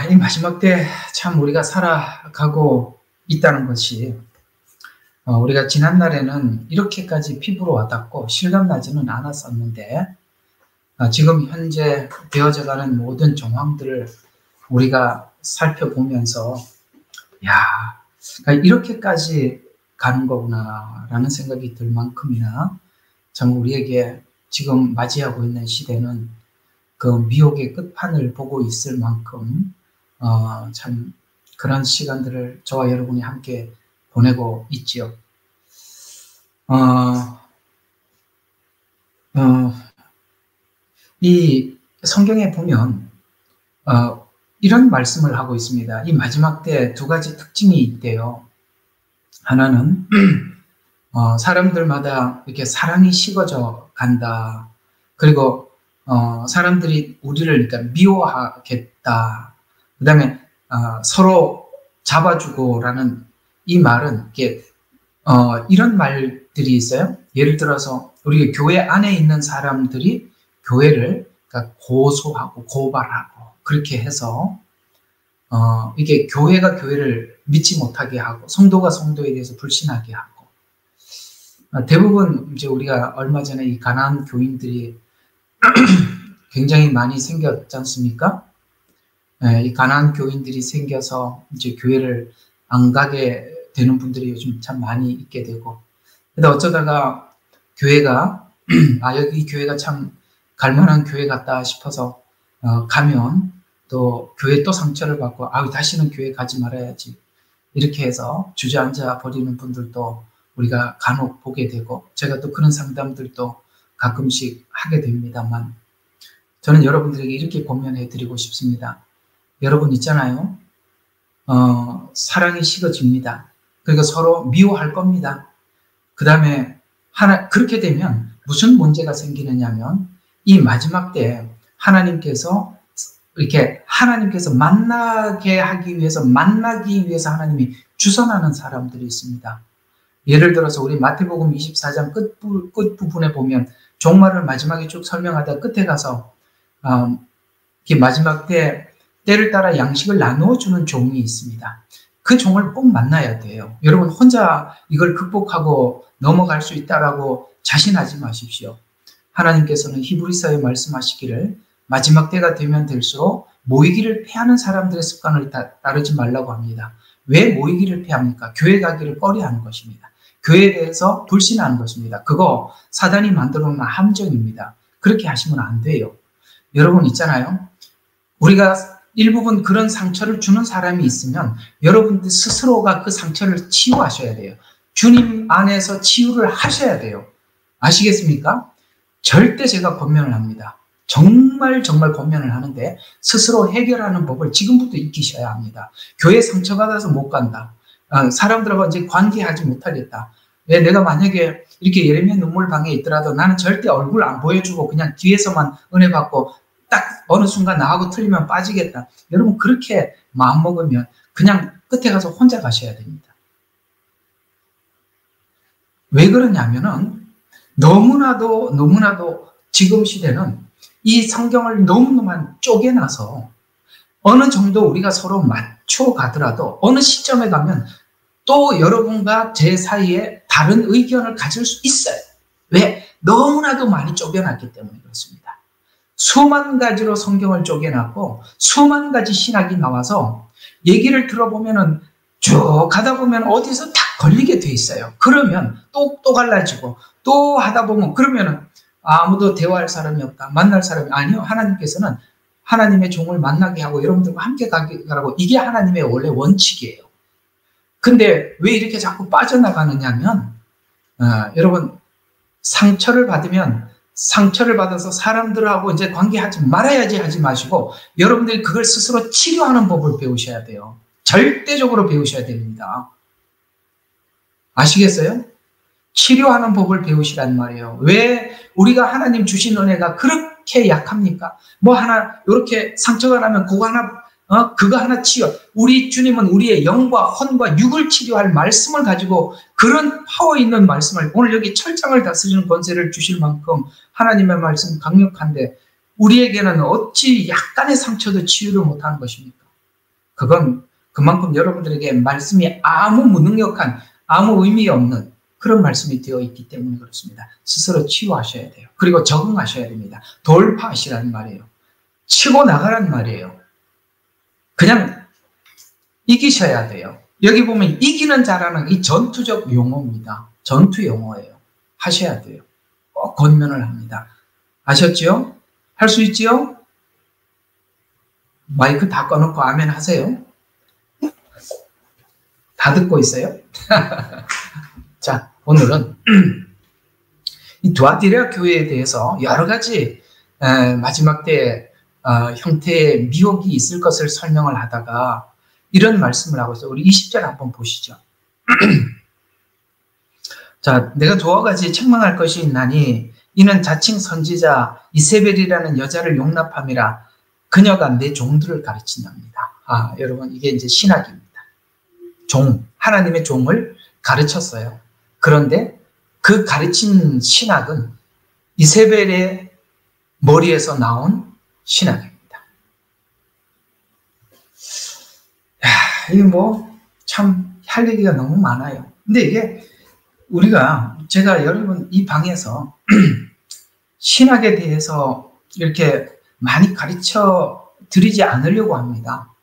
이 마지막 때 참 우리가 살아가고 있다는 것이 우리가 지난날에는 이렇게까지 피부로 와닿고 실감나지는 않았었는데 지금 현재 되어져가는 모든 정황들을 우리가 살펴보면서 그러니까 이렇게까지 가는 거구나라는 생각이 들 만큼이나 참 우리에게 지금 맞이하고 있는 시대는 그 미혹의 끝판을 보고 있을 만큼 참 그런 시간들을 저와 여러분이 함께 보내고 있지요. 이 성경에 보면 이런 말씀을 하고 있습니다. 이 마지막 때 두 가지 특징이 있대요. 하나는 사람들마다 이렇게 사랑이 식어져 간다. 그리고 사람들이 우리를 그러니까 미워하겠다. 그 다음에 서로 잡아주고라는 이 말은 이게 이런 말들이 있어요. 예를 들어서 우리 교회 안에 있는 사람들이 교회를 그러니까 고소하고 고발하고 그렇게 해서 이게 교회가 교회를 믿지 못하게 하고 성도가 성도에 대해서 불신하게 하고 대부분 이제 우리가 얼마 전에 이 가나안 교인들이 굉장히 많이 생겼지 않습니까? 이 가나안 교인들이 생겨서 이제 교회를 안 가게 되는 분들이 요즘 참 많이 있게 되고, 근데 어쩌다가 교회가 여기 이 교회가 참 갈만한 교회 같다 싶어서 가면 또 교회 또 상처를 받고 다시는 교회 가지 말아야지 이렇게 해서 주저앉아 버리는 분들도 우리가 간혹 보게 되고, 제가 또 그런 상담들도 가끔씩 하게 됩니다만, 저는 여러분들에게 이렇게 권면해 드리고 싶습니다. 여러분 있잖아요. 사랑이 식어집니다. 그러니까 서로 미워할 겁니다. 그 다음에 그렇게 되면 무슨 문제가 생기느냐면 이 마지막 때 하나님께서 만나기 위해서 하나님이 주선하는 사람들이 있습니다. 예를 들어서 우리 마태복음 24장 끝부분에 보면 종말을 마지막에 쭉 설명하다 끝에 가서 마지막 때를 따라 양식을 나누어 주는 종이 있습니다. 그 종을 꼭 만나야 돼요. 여러분 혼자 이걸 극복하고 넘어갈 수 있다라고 자신하지 마십시오. 하나님께서는 히브리서에 말씀하시기를 마지막 때가 되면 될수록 모이기를 패하는 사람들의 습관을 따르지 말라고 합니다. 왜 모이기를 패합니까? 교회 가기를 꺼려하는 것입니다. 교회에 대해서 불신하는 것입니다. 그거 사단이 만들어 놓은 함정입니다. 그렇게 하시면 안 돼요. 여러분 있잖아요. 우리가 일부분 그런 상처를 주는 사람이 있으면 여러분들 스스로가 그 상처를 치유하셔야 돼요. 주님 안에서 치유를 하셔야 돼요. 아시겠습니까? 절대 제가 권면을 합니다. 정말 권면을 하는데 스스로 해결하는 법을 지금부터 익히셔야 합니다. 교회 상처받아서 못 간다. 사람들하고 이제 관계하지 못하겠다. 왜 내가 만약에 이렇게 예레미야 눈물방에 있더라도 나는 절대 얼굴 안 보여주고 그냥 뒤에서만 은혜 받고 딱 어느 순간 나하고 틀리면 빠지겠다. 여러분 그렇게 마음먹으면 그냥 끝에 가서 혼자 가셔야 됩니다. 왜 그러냐면은 너무나도 지금 시대는 이 성경을 너무너무 쪼개놔서 어느 정도 우리가 서로 맞춰가더라도 어느 시점에 가면 또 여러분과 제 사이에 다른 의견을 가질 수 있어요. 왜? 너무나도 많이 쪼개놨기 때문에 그렇습니다. 수만 가지로 성경을 쪼개놨고 수만 가지 신학이 나와서 얘기를 들어보면은 쭉 가다 보면 어디서 딱 걸리게 돼 있어요. 그러면 또 갈라지고 또 하다 보면 그러면은 아무도 대화할 사람이 없다. 만날 사람이 아니요. 하나님께서는 하나님의 종을 만나게 하고 여러분들과 함께 가라고 이게 하나님의 원래 원칙이에요. 근데 왜 이렇게 자꾸 빠져나가느냐면 여러분 상처를 받아서 사람들하고 이제 관계하지 말아야지 하지 마시고 여러분들이 그걸 스스로 치료하는 법을 배우셔야 돼요. 절대적으로 배우셔야 됩니다. 아시겠어요? 치료하는 법을 배우시란 말이에요. 왜 우리가 하나님 주신 은혜가 그렇게 약합니까? 이렇게 상처가 나면 그거 하나 치유. 우리 주님은 우리의 영과 혼과 육을 치료할 말씀을 가지고 그런 파워 있는 말씀을 오늘 여기 철장을 다스리는 권세를 주실 만큼 하나님의 말씀 강력한데 우리에게는 어찌 약간의 상처도 치유를 못하는 것입니까? 그건 그만큼 여러분들에게 말씀이 아무 무능력한, 아무 의미 없는 그런 말씀이 되어 있기 때문에 그렇습니다. 스스로 치유하셔야 돼요. 그리고 적응하셔야 됩니다. 돌파하시라는 말이에요. 치고 나가라는 말이에요. 그냥 이기셔야 돼요. 여기 보면 이기는 자라는 이 전투적 용어입니다. 전투 용어예요. 하셔야 돼요. 꼭 권면을 합니다. 아셨죠? 할 수 있지요? 마이크 다 꺼놓고 아멘 하세요. 다 듣고 있어요? 자, 오늘은 이 두아디라 교회에 대해서 여러 가지 마지막 때 형태의 미혹이 있을 것을 설명을 하다가 이런 말씀을 하고 있어요. 우리 20절 한번 보시죠. 자, 내가 두어 가지 책망할 것이 있나니 이는 자칭 선지자 이세벨이라는 여자를 용납함이라. 그녀가 내 종들을 가르친답니다. 여러분, 이게 이제 신학입니다. 종, 하나님의 종을 가르쳤어요. 그런데 그 가르친 신학은 이세벨의 머리에서 나온 신학입니다. 이게 참 할 얘기가 너무 많아요. 근데 이게 제가 여러분 이 방에서 신학에 대해서 이렇게 많이 가르쳐 드리지 않으려고 합니다.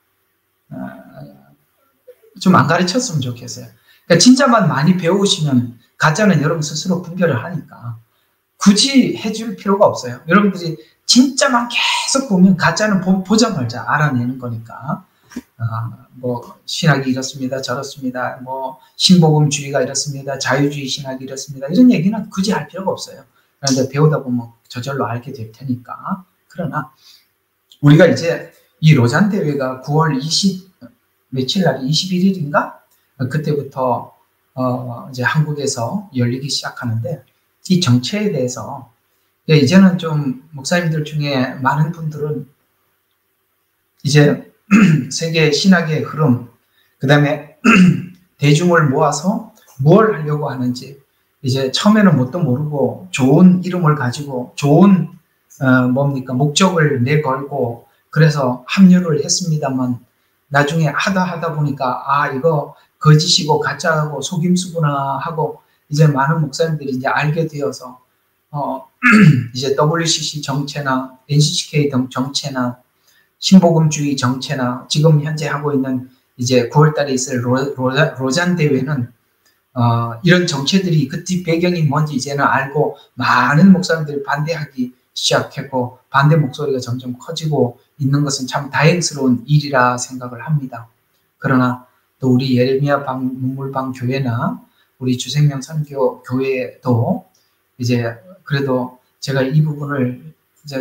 좀 안 가르쳤으면 좋겠어요. 그러니까 진짜만 많이 배우시면 가짜는 여러분 스스로 분별을 하니까 굳이 해줄 필요가 없어요. 여러분들이 진짜만 계속 보면 가짜는 보자마자 알아내는 거니까. 신학이 이렇습니다, 저렇습니다, 신복음주의가 이렇습니다, 자유주의 신학이 이렇습니다, 이런 얘기는 굳이 할 필요가 없어요. 그런데 배우다 보면 저절로 알게 될 테니까. 그러나 우리가 이제 이 로잔 대회가 9월 20 며칠 날이 21일인가? 그때부터 이제 한국에서 열리기 시작하는데, 이 정체에 대해서 이제는 좀 목사님들 중에 많은 분들은 이제 세계 신학의 흐름, 그 다음에 대중을 모아서 뭘 하려고 하는지, 이제 처음에는 뭣도 모르고 좋은 이름을 가지고 좋은 목적을 내걸고 그래서 합류를 했습니다만, 나중에 하다 보니까 이거 거짓이고 가짜고 속임수구나 하고 이제 많은 목사님들이 이제 알게 되어서 이제 WCC 정체나 NCCK 정체나 신복음주의 정체나 지금 현재 하고 있는 이제 9월달에 있을 로잔 대회는 이런 정체들이 그 뒷 배경이 뭔지 이제는 알고 많은 목사님들이 반대하기 시작했고 반대 목소리가 점점 커지고 있는 것은 참 다행스러운 일이라 생각을 합니다. 그러나 또 우리 예레미야 눈물방 교회나 우리 주생명 선교 교회도 이제 그래도 제가 이 부분을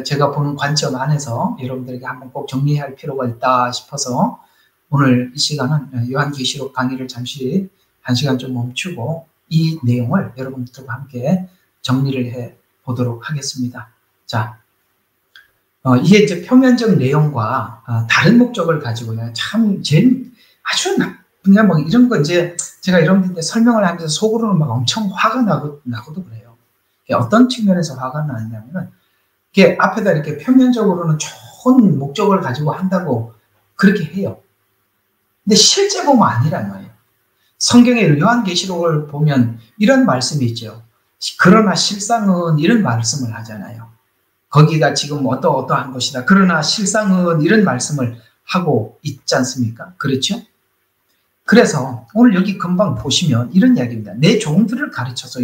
제가 보는 관점 안에서 여러분들에게 한번 꼭 정리해야 할 필요가 있다 싶어서 오늘 이 시간은 요한계시록 강의를 잠시 1시간 좀 멈추고 이 내용을 여러분들과 함께 정리를 해 보도록 하겠습니다. 자, 이게 이제 표면적 내용과 다른 목적을 가지고요. 참 아주 나쁜 이런 거 이제 제가 여러분들한테 설명을 하면서 속으로는 막 엄청 화가 나고도 그래요. 어떤 측면에서 화가 나냐면은 이게 앞에다 이렇게 표면적으로는 좋은 목적을 가지고 한다고 그렇게 해요. 근데 실제 보면 아니란 말이에요. 성경의 요한계시록을 보면 이런 말씀이 있죠. 그러나 실상은 이런 말씀을 하잖아요. 거기가 지금 어떠한 것이다. 그러나 실상은 이런 말씀을 하고 있지 않습니까? 그렇죠? 그래서 오늘 여기 금방 보시면 이런 이야기입니다. 내 종들을 가르쳐서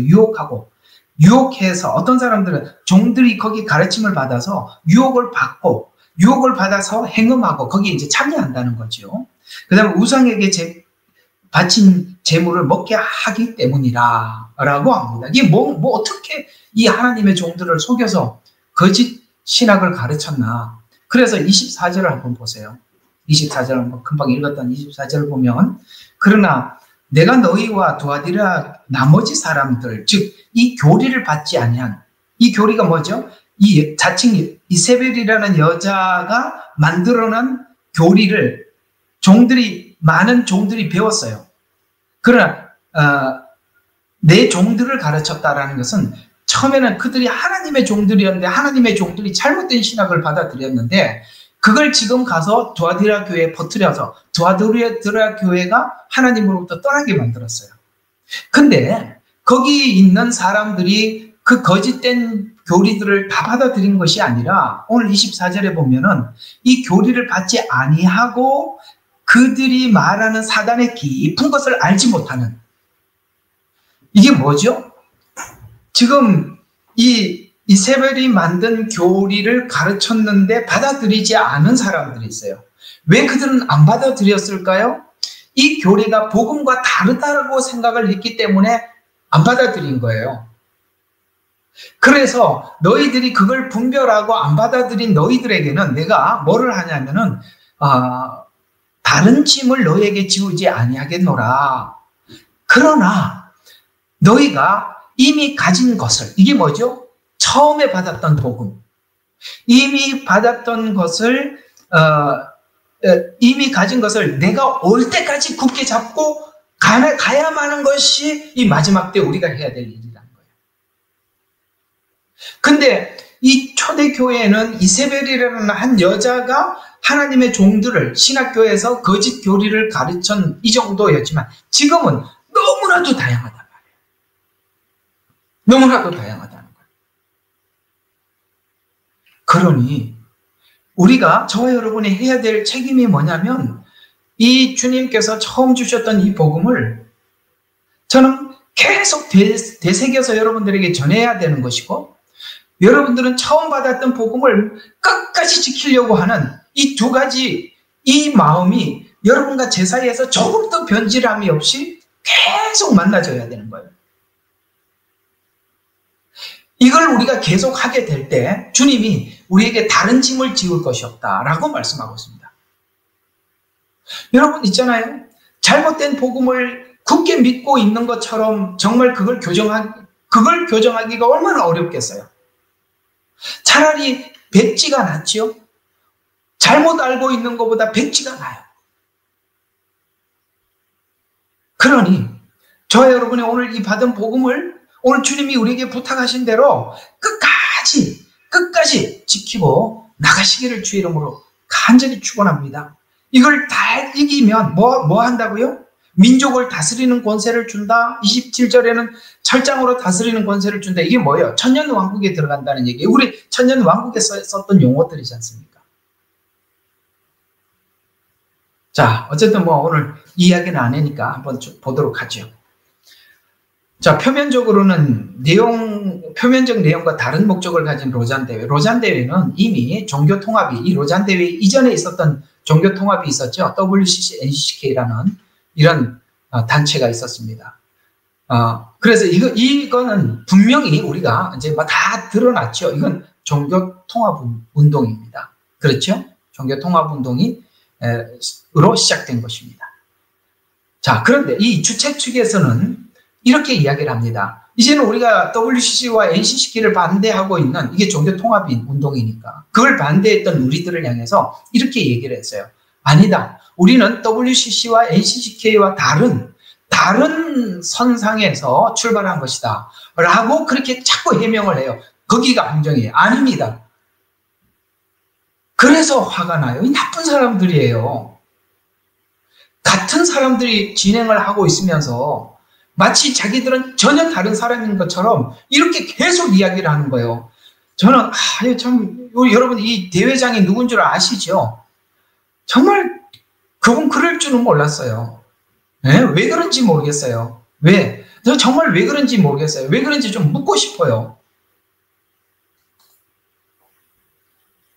유혹해서 어떤 사람들은 종들이 거기 가르침을 받아서 유혹을 받아서 행음하고 거기에 이제 참여한다는 거죠. 그 다음에 우상에게 바친 재물을 먹게 하기 때문이라고 합니다. 이게 어떻게 이 하나님의 종들을 속여서 거짓 신학을 가르쳤나. 그래서 24절을 한번 보세요. 24절 한번 금방 읽었던 24절을 보면, 그러나 내가 너희와 두아디라 나머지 사람들, 즉 이 교리를 받지 아니한, 이 교리가 뭐죠? 이 자칭 이세벨이라는 여자가 만들어낸 교리를 많은 종들이 배웠어요. 그러나 내 종들을 가르쳤다라는 것은 처음에는 그들이 하나님의 종들이었는데 하나님의 종들이 잘못된 신학을 받아들였는데 그걸 지금 가서 두아디라 교회에 퍼뜨려서 두아디라 교회가 하나님으로부터 떠나게 만들었어요. 근데 거기 있는 사람들이 그 거짓된 교리들을 다 받아들인 것이 아니라 오늘 24절에 보면은 이 교리를 받지 아니하고 그들이 말하는 사단의 깊은 것을 알지 못하는, 이게 뭐죠? 지금 이 이세벨이 만든 교리를 가르쳤는데 받아들이지 않은 사람들이 있어요. 왜 그들은 안 받아들였을까요? 이 교리가 복음과 다르다고 생각을 했기 때문에 안 받아들인 거예요. 그래서 너희들이 그걸 분별하고 안 받아들인 너희들에게는 내가 뭐를 하냐면은 다른 짐을 너희에게 지우지 아니하겠노라. 그러나 너희가 이미 가진 것을, 이게 뭐죠? 처음에 받았던 복음, 이미 받았던 것을 이미 가진 것을 내가 올 때까지 굳게 잡고 가야만 하는 것이 이 마지막 때 우리가 해야 될 일이라는 거예요. 근데 이 초대교회에는 이세벨이라는 한 여자가 하나님의 종들을 신학교에서 거짓 교리를 가르친 이 정도였지만 지금은 너무나도 다양하단 말이에요. 너무나도 다양하다는 거예요. 그러니 우리가, 저와 여러분이 해야 될 책임이 뭐냐면 이 주님께서 처음 주셨던 이 복음을 저는 계속 되새겨서 여러분들에게 전해야 되는 것이고, 여러분들은 처음 받았던 복음을 끝까지 지키려고 하는 이 두 가지, 이 마음이 여러분과 제 사이에서 조금도 변질함이 없이 계속 만나져야 되는 거예요. 이걸 우리가 계속 하게 될 때 주님이 우리에게 다른 짐을 지울 것이 없다라고 말씀하고 있습니다. 여러분 있잖아요. 잘못된 복음을 굳게 믿고 있는 것처럼 정말 그걸 교정하기가 얼마나 어렵겠어요. 차라리 백지가 낫죠. 잘못 알고 있는 것보다 백지가 나요. 그러니 저와 여러분이 오늘 이 받은 복음을 오늘 주님이 우리에게 부탁하신 대로 끝까지 지키고 나가시기를 주의 이름으로 간절히 축원합니다. 이걸 다 이기면 뭐 한다고요? 민족을 다스리는 권세를 준다. 27절에는 철장으로 다스리는 권세를 준다. 이게 뭐예요? 천년왕국에 들어간다는 얘기예요. 우리 천년왕국에 썼던 용어들이지 않습니까? 자, 어쨌든 오늘 이야기는 안 하니까 한번 보도록 하죠. 자, 표면적으로는 표면적 내용과 다른 목적을 가진 로잔대회. 로잔대회는 이미 종교통합이, 이 로잔대회 이전에 있었던 종교통합이 있었죠. WCC, NCCK라는 이런 단체가 있었습니다. 그래서 이거는 분명히 우리가 이제 다 드러났죠. 이건 종교통합 운동입니다. 그렇죠? 종교통합 운동이 으로 시작된 것입니다. 자, 그런데 이 주최 측에서는 이렇게 이야기를 합니다. 이제는 우리가 WCC와 NCCK를 반대하고 있는, 이게 종교통합 운동이니까 그걸 반대했던 우리들을 향해서 이렇게 얘기를 했어요. 아니다. 우리는 WCC와 NCCK와 다른 선상에서 출발한 것이다. 라고 그렇게 자꾸 해명을 해요. 거기가 함정이에요. 아닙니다. 그래서 화가 나요. 이 나쁜 사람들이에요. 같은 사람들이 진행을 하고 있으면서 마치 자기들은 전혀 다른 사람인 것처럼 이렇게 계속 이야기를 하는 거예요. 저는 여러분 이 대회장이 누군 줄 아시죠? 정말 그분 그럴 줄은 몰랐어요. 네? 왜 그런지 모르겠어요. 왜? 저 정말 왜 그런지 모르겠어요. 왜 그런지 좀 묻고 싶어요.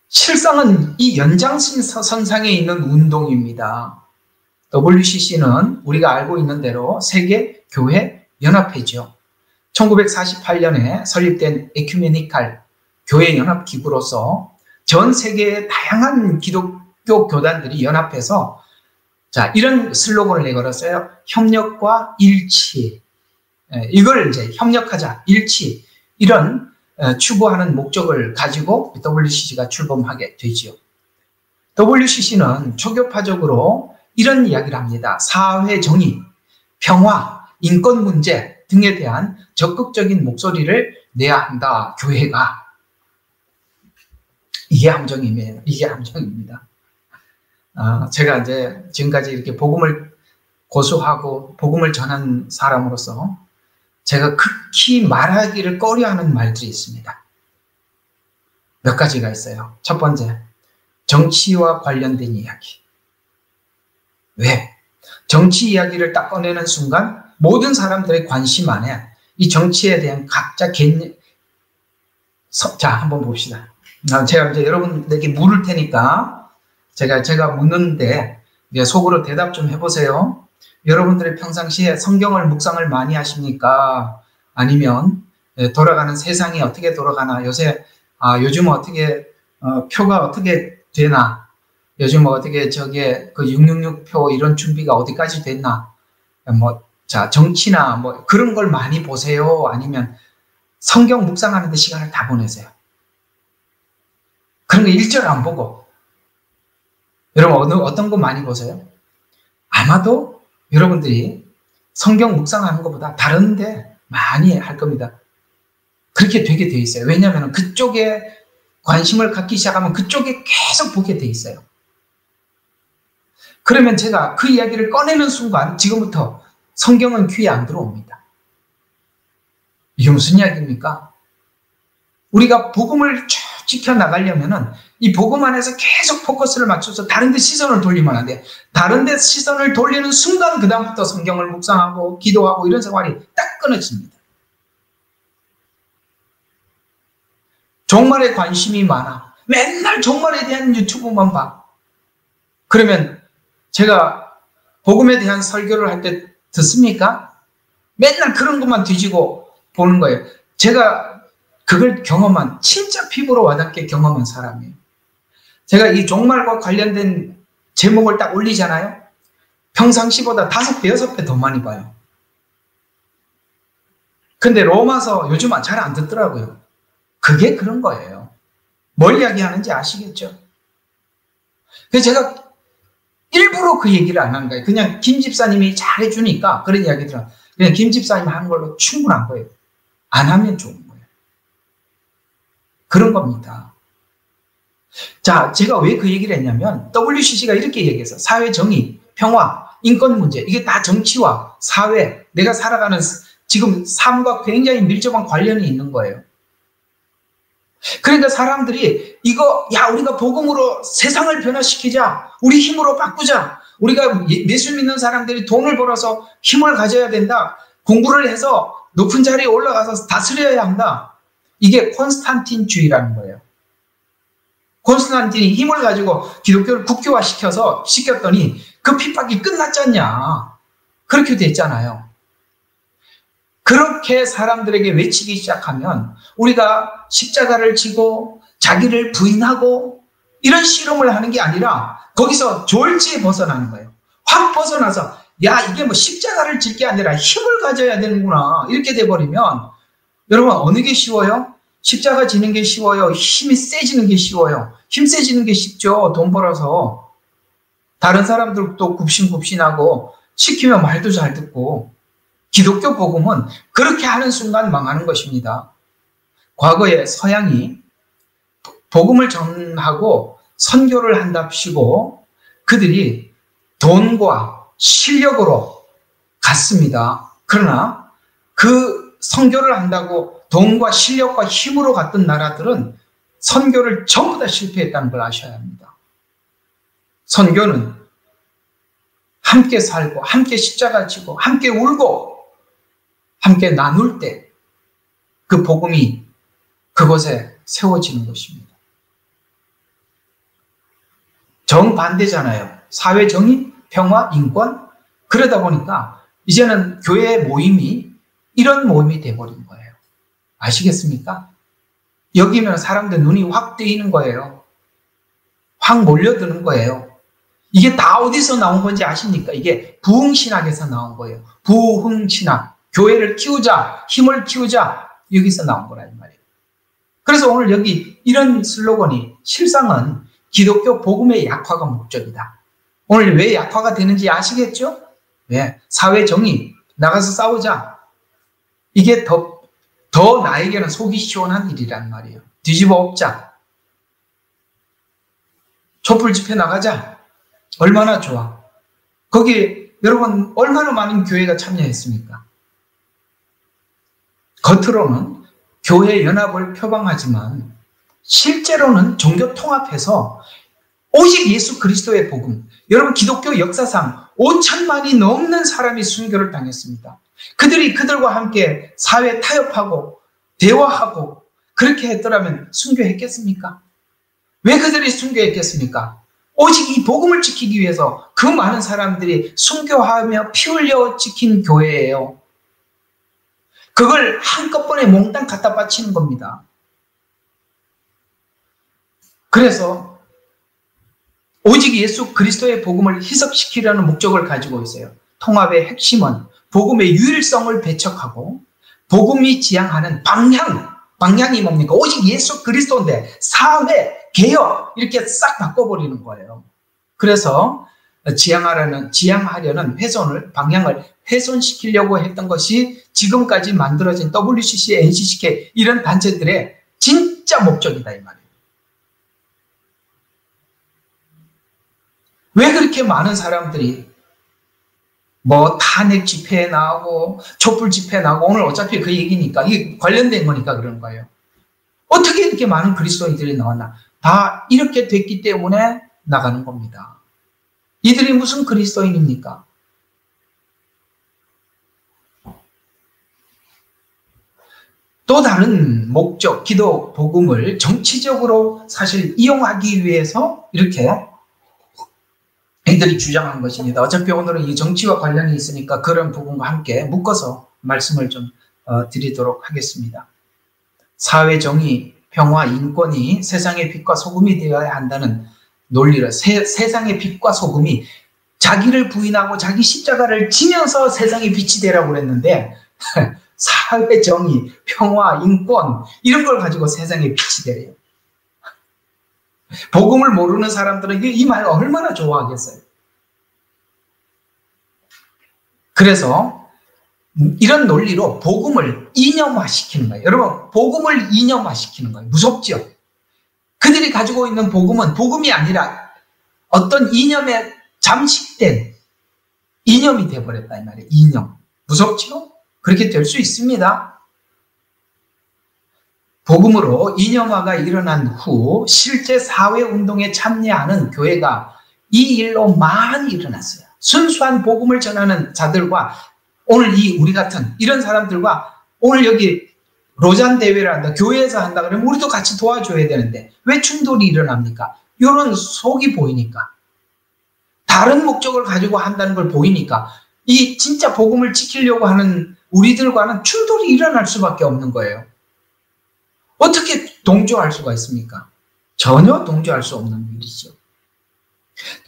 실상은 이 연장선상에 있는 운동입니다. WCC는 우리가 알고 있는 대로 세계교회 연합회죠. 1948년에 설립된 에큐메니칼 교회 연합기구로서 전 세계의 다양한 기독교 교단들이 연합해서 이런 슬로건을 내걸었어요. 협력과 일치. 이걸 이제 협력하자, 일치. 이런 추구하는 목적을 가지고 WCC가 출범하게 되지요. WCC는 초교파적으로 이런 이야기를 합니다. 사회 정의, 평화, 인권 문제 등에 대한 적극적인 목소리를 내야 한다, 교회가. 이게 함정이에요. 이게 함정입니다. 제가 이제 지금까지 이렇게 복음을 고수하고 복음을 전한 사람으로서 제가 극히 말하기를 꺼려하는 말들이 있습니다. 몇 가지가 있어요. 첫 번째, 정치와 관련된 이야기. 왜? 정치 이야기를 딱 꺼내는 순간 모든 사람들의 관심 안에 이 정치에 대한 각자 개념, 자, 한번 봅시다. 제가 이제 여러분에게 물을 테니까 제가 묻는데 속으로 대답 좀 해보세요. 여러분들의 평상시에 성경을 묵상을 많이 하십니까? 아니면 돌아가는 세상이 어떻게 돌아가나? 요즘 어떻게 표가 어떻게 되나? 요즘 어떻게 그 666표 이런 준비가 어디까지 됐나? 자, 정치나 그런 걸 많이 보세요? 아니면 성경 묵상하는데 시간을 다 보내세요? 그런 거 1절 안 보고. 여러분, 어떤 거 많이 보세요? 아마도 여러분들이 성경 묵상하는 것보다 다른데 많이 할 겁니다. 그렇게 되게 돼 있어요. 왜냐하면 그쪽에 관심을 갖기 시작하면 그쪽에 계속 보게 돼 있어요. 그러면 제가 그 이야기를 꺼내는 순간 지금부터 성경은 귀에 안 들어옵니다. 이게 무슨 이야기입니까? 우리가 복음을 쭉 지켜나가려면은 이 복음 안에서 계속 포커스를 맞춰서 다른 데 시선을 돌리면 안 돼. 다른 데 시선을 돌리는 순간 그다음부터 성경을 묵상하고 기도하고 이런 생활이 딱 끊어집니다. 종말에 관심이 많아. 맨날 종말에 대한 유튜브만 봐. 그러면 제가 복음에 대한 설교를 할 때 듣습니까? 맨날 그런 것만 뒤지고 보는 거예요. 제가 그걸 진짜 피부로 와닿게 경험한 사람이에요. 제가 이 종말과 관련된 제목을 딱 올리잖아요. 평상시보다 5배, 6배 더 많이 봐요. 근데 로마서 요즘 잘 안 듣더라고요. 그게 그런 거예요. 뭘 이야기하는지 아시겠죠? 그래서 제가 일부러 그 얘기를 안 한 거예요. 그냥 김 집사님이 잘 해주니까 그런 이야기들은 그냥 김 집사님 하는 걸로 충분한 거예요. 안 하면 좋은 거예요. 그런 겁니다. 자, 제가 왜 그 얘기를 했냐면 WCC가 이렇게 얘기해서 사회 정의, 평화, 인권 문제 이게 다 정치와 사회, 내가 살아가는 지금 삶과 굉장히 밀접한 관련이 있는 거예요. 그러니까 사람들이 우리가 복음으로 세상을 변화시키자. 우리 힘으로 바꾸자. 우리가 예수 믿는 사람들이 돈을 벌어서 힘을 가져야 된다. 공부를 해서 높은 자리에 올라가서 다스려야 한다. 이게 콘스탄틴주의라는 거예요. 콘스탄틴이 힘을 가지고 기독교를 시켰더니 그 핍박이 끝났지 않냐. 그렇게 됐잖아요. 그렇게 사람들에게 외치기 시작하면 우리가 십자가를 지고 자기를 부인하고 이런 씨름을 하는 게 아니라 거기서 졸지에 벗어나는 거예요. 확 벗어나서 이게 십자가를 질 게 아니라 힘을 가져야 되는구나. 이렇게 돼버리면 여러분 어느 게 쉬워요? 십자가 지는 게 쉬워요? 힘이 세지는 게 쉬워요? 힘 세지는 게 쉽죠. 돈 벌어서. 다른 사람들도 굽신굽신하고 시키면 말도 잘 듣고. 기독교 복음은 그렇게 하는 순간 망하는 것입니다. 과거에 서양이 복음을 전하고 선교를 한답시고 그들이 돈과 실력으로 갔습니다. 그러나 그 선교를 한다고 돈과 실력과 힘으로 갔던 나라들은 선교를 전부 다 실패했다는 걸 아셔야 합니다. 선교는 함께 살고 함께 십자가 지고 함께 울고 함께 나눌 때 그 복음이 그곳에 세워지는 것입니다. 정반대잖아요. 사회 정의, 평화, 인권. 그러다 보니까 이제는 교회 모임이 이런 모임이 돼버린 거예요. 아시겠습니까? 여기면 사람들 눈이 확 뜨이는 거예요. 확 몰려드는 거예요. 이게 다 어디서 나온 건지 아십니까? 이게 부흥신학에서 나온 거예요. 부흥신학. 교회를 키우자, 힘을 키우자, 여기서 나온 거란 말이에요. 그래서 오늘 여기 이런 슬로건이 실상은 기독교 복음의 약화가 목적이다. 오늘 왜 약화가 되는지 아시겠죠? 네, 사회 정의, 나가서 싸우자. 이게 더 나에게는 속이 시원한 일이란 말이에요. 뒤집어 엎자. 촛불 집회 나가자. 얼마나 좋아. 거기 여러분 얼마나 많은 교회가 참여했습니까? 겉으로는 교회 연합을 표방하지만 실제로는 종교 통합해서 오직 예수 그리스도의 복음. 여러분 기독교 역사상 5천만이 넘는 사람이 순교를 당했습니다. 그들이 그들과 함께 사회 타협하고 대화하고 그렇게 했더라면 순교했겠습니까? 왜 그들이 순교했겠습니까? 오직 이 복음을 지키기 위해서 그 많은 사람들이 순교하며 피 흘려 지킨 교회예요. 그걸 한꺼번에 몽땅 갖다 바치는 겁니다. 그래서 오직 예수 그리스도의 복음을 희석시키려는 목적을 가지고 있어요. 통합의 핵심은 복음의 유일성을 배척하고 복음이 지향하는 방향이 뭡니까? 오직 예수 그리스도인데 사회, 개혁 이렇게 싹 바꿔버리는 거예요. 그래서 지향하려는 방향을 훼손시키려고 했던 것이 지금까지 만들어진 WCC, NCCK 이런 단체들의 진짜 목적이다 이 말이에요. 왜 그렇게 많은 사람들이 탄핵 집회에 나오고 촛불 집회에 나오고 오늘 어차피 그 얘기니까 이게 관련된 거니까 그런 거예요. 어떻게 이렇게 많은 그리스도인들이 나왔나? 다 이렇게 됐기 때문에 나가는 겁니다. 이들이 무슨 그리스도인입니까? 또 다른 목적, 기도, 복음을 정치적으로 사실 이용하기 위해서 이렇게 이들이 주장한 것입니다. 어차피 오늘은 이 정치와 관련이 있으니까 그런 부분과 함께 묶어서 말씀을 좀 드리도록 하겠습니다. 사회 정의, 평화, 인권이 세상의 빛과 소금이 되어야 한다는 논리를 세상의 빛과 소금이 자기를 부인하고 자기 십자가를 지면서 세상의 빛이 되라고 그랬는데 사회 정의, 평화, 인권 이런 걸 가지고 세상의 빛이 되래요. 복음을 모르는 사람들은 이 말 얼마나 좋아하겠어요. 그래서 이런 논리로 복음을 이념화시키는 거예요. 여러분, 복음을 이념화시키는 거예요. 무섭죠? 그들이 가지고 있는 복음은 복음이 아니라 어떤 이념에 잠식된 이념이 되어버렸다 이 말이에요. 이념. 무섭죠? 그렇게 될 수 있습니다. 복음으로 이념화가 일어난 후 실제 사회운동에 참여하는 교회가 이 일로 많이 일어났어요. 순수한 복음을 전하는 자들과 오늘 우리 같은 이런 사람들과 오늘 여기 로잔 대회를 한다, 교회에서 한다 그러면 우리도 같이 도와줘야 되는데 왜 충돌이 일어납니까? 이런 속이 보이니까. 다른 목적을 가지고 한다는 걸 보이니까 이 진짜 복음을 지키려고 하는 우리들과는 충돌이 일어날 수밖에 없는 거예요. 어떻게 동조할 수가 있습니까? 전혀 동조할 수 없는 일이죠.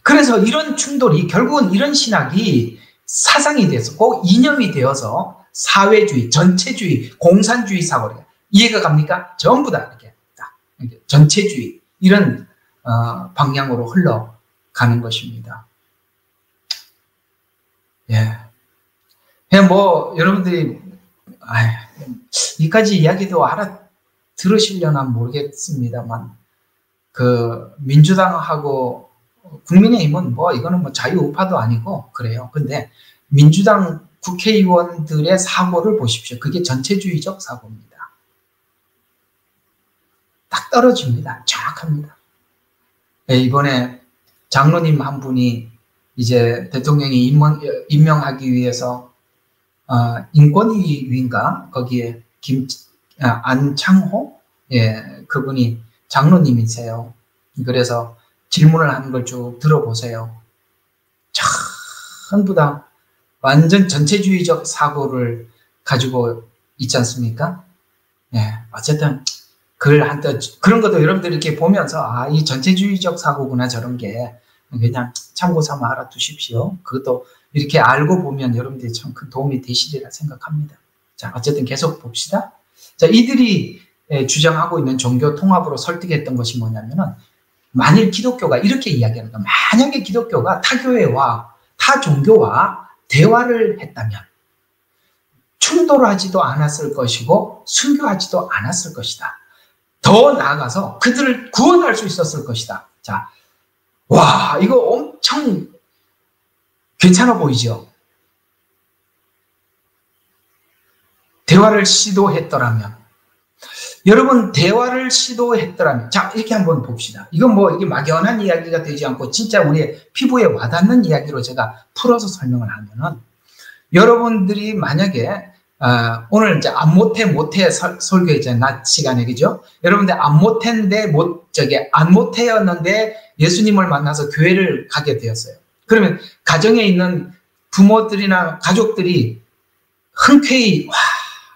그래서 이런 충돌이 결국은 이런 신학이 사상이 돼서 꼭 이념이 되어서 사회주의, 전체주의, 공산주의 사고래요. 이해가 갑니까? 전부 다 이렇게 전체주의 이런 방향으로 흘러가는 것입니다. 예. 그냥 여러분들이 이까지 이야기도 들으시려나 모르겠습니다만 민주당하고 국민의힘은 이거는 자유우파도 아니고 그래요. 근데 민주당 국회의원들의 사고를 보십시오. 그게 전체주의적 사고입니다. 딱 떨어집니다. 정확합니다. 네, 이번에 장로님 한 분이 이제 대통령이 임명하기 위해서 인권위인가 거기에 안창호 그분이 장로님이세요. 그래서 질문을 하는 걸 쭉 들어보세요. 전부 다 완전 전체주의적 사고를 가지고 있지 않습니까? 어쨌든 그런 것도 여러분들이 이렇게 보면서 이 전체주의적 사고구나 저런 게 그냥 참고 삼아 알아두십시오. 그것도 이렇게 알고 보면 여러분들이 참 큰 도움이 되시리라 생각합니다. 자, 어쨌든 계속 봅시다. 자, 이들이 주장하고 있는 종교 통합으로 설득했던 것이 뭐냐면은 만일 기독교가 이렇게 이야기하는 거예요. 만약에 기독교가 타 교회와 타 종교와 대화를 했다면 충돌하지도 않았을 것이고 순교하지도 않았을 것이다. 더 나아가서 그들을 구원할 수 있었을 것이다. 자, 와, 이거 엄청 괜찮아 보이죠? 대화를 시도했더라면. 여러분, 대화를 시도했더라면. 자, 이렇게 한번 봅시다. 이건 뭐, 이게 막연한 이야기가 되지 않고, 진짜 우리의 피부에 와닿는 이야기로 제가 풀어서 설명을 하면은, 여러분들이 만약에, 오늘 이제 안 못해 설교했잖아요. 낮 시간에, 그죠? 여러분들 안 못해였는데 예수님을 만나서 교회를 가게 되었어요. 그러면 가정에 있는 부모들이나 가족들이 흔쾌히, 와,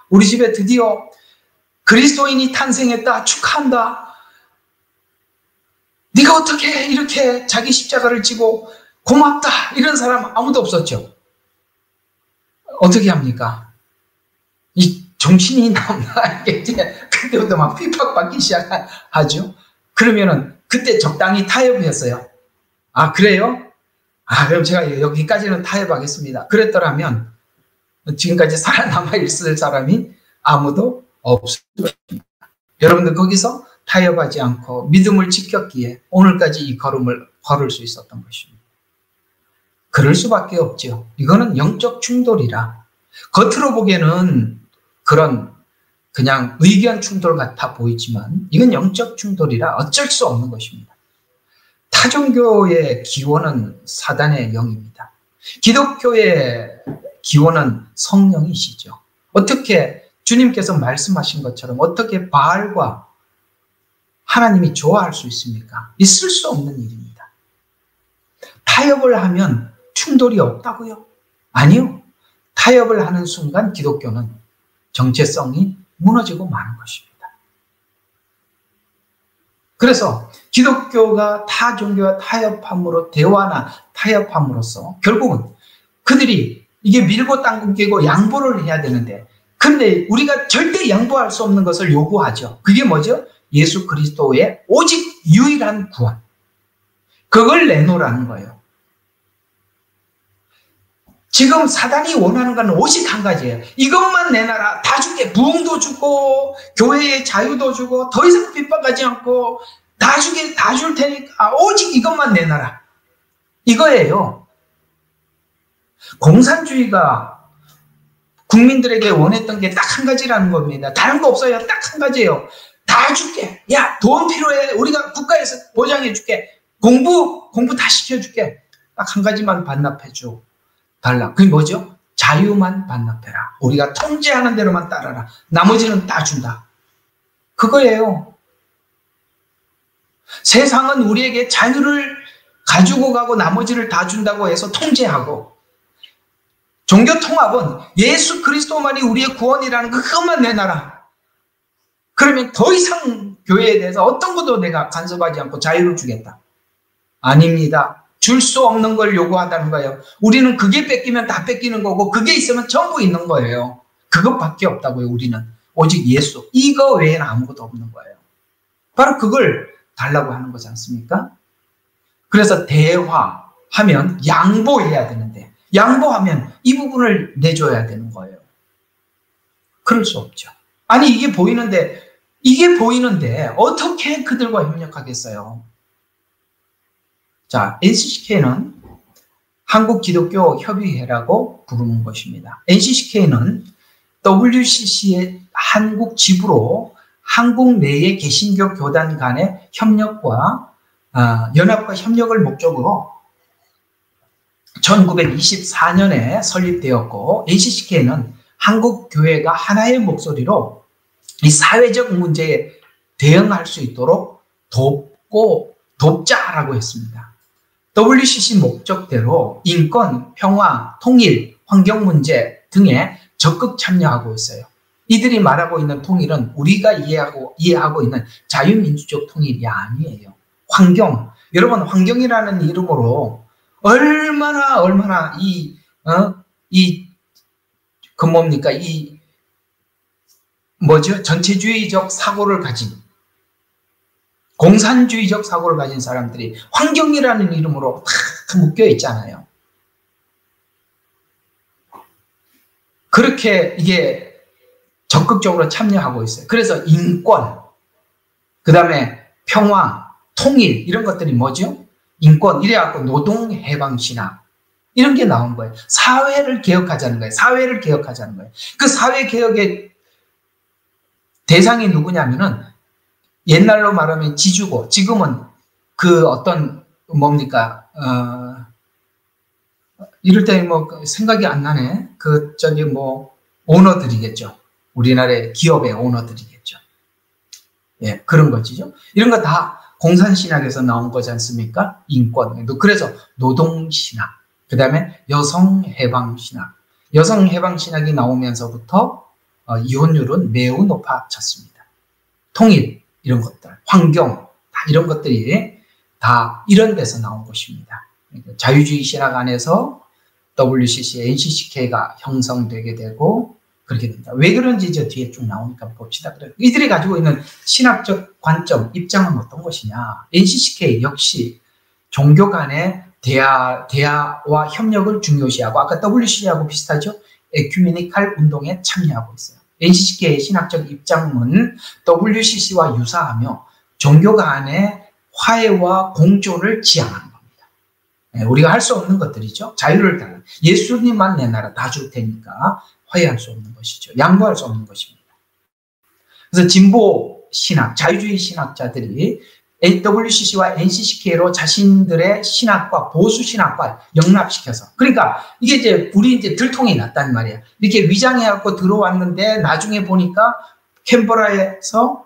우리 집에 드디어 그리스도인이 탄생했다. 축하한다. 네가 어떻게 이렇게 자기 십자가를 지고 고맙다. 이런 사람 아무도 없었죠. 어떻게 합니까? 이 정신이 나오나? 그때부터 막 핍박받기 시작하죠. 그러면은 그때 적당히 타협했어요. 아, 그래요? 아, 그럼 제가 여기까지는 타협하겠습니다. 그랬더라면 지금까지 살아남아 있을 사람이 아무도 없을 것입니다. 여러분들 거기서 타협하지 않고 믿음을 지켰기에 오늘까지 이 걸음을 걸을 수 있었던 것입니다. 그럴 수밖에 없죠. 이거는 영적 충돌이라 겉으로 보기에는 그런 그냥 의견 충돌 같아 보이지만 이건 영적 충돌이라 어쩔 수 없는 것입니다. 타종교의 기원은 사단의 영입니다. 기독교의 기원은 성령이시죠. 어떻게 주님께서 말씀하신 것처럼 어떻게 바알과 하나님이 좋아할 수 있습니까? 있을 수 없는 일입니다. 타협을 하면 충돌이 없다고요? 아니요. 타협을 하는 순간 기독교는 정체성이 무너지고 마는 것입니다. 그래서 기독교가 타 종교와 타협함으로 대화나 타협함으로써 결국은 그들이 이게 밀고 당기고 양보를 해야 되는데 근데 우리가 절대 양보할 수 없는 것을 요구하죠. 그게 뭐죠? 예수 그리스도의 오직 유일한 구원. 그걸 내놓으라는 거예요. 지금 사단이 원하는 건 오직 한 가지예요. 이것만 내놔라. 다 줄게. 부흥도 주고 교회의 자유도 주고 더 이상 핍박하지 않고 다 주게 다 줄 테니까 오직 이것만 내놔라. 이거예요. 공산주의가 국민들에게 원했던 게 딱 한 가지라는 겁니다. 다른 거 없어요. 딱 한 가지예요. 다 줄게. 야, 돈 필요해. 우리가 국가에서 보장해 줄게. 공부 다 시켜줄게. 딱 한 가지만 반납해줘. 달라. 그게 뭐죠? 자유만 반납해라. 우리가 통제하는 대로만 따라라. 나머지는 다 준다. 그거예요. 세상은 우리에게 자유를 가지고 가고 나머지를 다 준다고 해서 통제하고 종교통합은 예수 그리스도만이 우리의 구원이라는 그것만 내놔라. 그러면 더 이상 교회에 대해서 어떤 것도 내가 간섭하지 않고 자유를 주겠다. 아닙니다. 줄 수 없는 걸 요구한다는 거예요. 우리는 그게 뺏기면 다 뺏기는 거고 그게 있으면 전부 있는 거예요. 그것밖에 없다고요. 우리는 오직 예수. 이거 외에는 아무것도 없는 거예요. 바로 그걸 달라고 하는 거지 않습니까? 그래서 대화하면 양보해야 되는데 양보하면 이 부분을 내줘야 되는 거예요. 그럴 수 없죠. 아니 이게 보이는데 어떻게 그들과 협력하겠어요? 자, NCCK는 한국기독교협의회라고 부르는 것입니다. NCCK는 WCC의 한국 지부로 한국 내의 개신교 교단 간의 협력과 연합과 협력을 목적으로 1924년에 설립되었고 NCCK는 한국 교회가 하나의 목소리로 이 사회적 문제에 대응할 수 있도록 돕자라고 했습니다. WCC 목적대로 인권, 평화, 통일, 환경 문제 등에 적극 참여하고 있어요. 이들이 말하고 있는 통일은 우리가 이해하고 있는 자유민주적 통일이 아니에요. 환경, 여러분 환경이라는 이름으로 얼마나 전체주의적 사고를 가진 공산주의적 사고를 가진 사람들이 환경이라는 이름으로 다 묶여 있잖아요. 그렇게 이게 적극적으로 참여하고 있어요. 그래서 인권, 그 다음에 평화, 통일 이런 것들이 뭐죠? 인권, 이래갖고 노동해방신학, 이런 게 나온 거예요. 사회를 개혁하자는 거예요. 사회를 개혁하자는 거예요. 그 사회개혁의 대상이 누구냐면은, 옛날로 말하면 지주고, 지금은 그 어떤, 뭡니까, 이럴 때 뭐 생각이 안 나네. 오너들이겠죠. 우리나라의 기업의 오너들이겠죠. 예, 그런 거지죠. 이런 거 다 공산신학에서 나온 거지 않습니까? 인권. 그래서 노동신학, 그 다음에 여성해방신학. 여성해방신학이 나오면서부터 이혼율은 매우 높아졌습니다. 통일, 이런 것들, 환경, 다 이런 것들이 다 이런 데서 나온 것입니다. 자유주의 신학 안에서 WCC, NCCK가 형성되게 되고 그렇게 됩니다. 왜 그런지 저 뒤에 쭉 나오니까 봅시다. 이들이 가지고 있는 신학적 관점, 입장은 어떤 것이냐. NCCK 역시 종교 간의 대화와 협력을 중요시하고, 아까 WCC하고 비슷하죠? 에큐메니칼 운동에 참여하고 있어요. NCCK의 신학적 입장은 WCC와 유사하며 종교 간의 화해와 공존을 지향하는 겁니다. 우리가 할 수 없는 것들이죠. 자유를 달라. 예수님만 내 나라 다 줄 테니까 화해할 수 없는 것이죠. 양보할 수 없는 것입니다. 그래서 진보 신학, 자유주의 신학자들이 WCC와 NCCK로 자신들의 신학과 보수 신학과 영납시켜서, 그러니까 이게 이제 우리 이제 들통이 났단 말이야. 이렇게 위장해갖고 들어왔는데 나중에 보니까 캔버라에서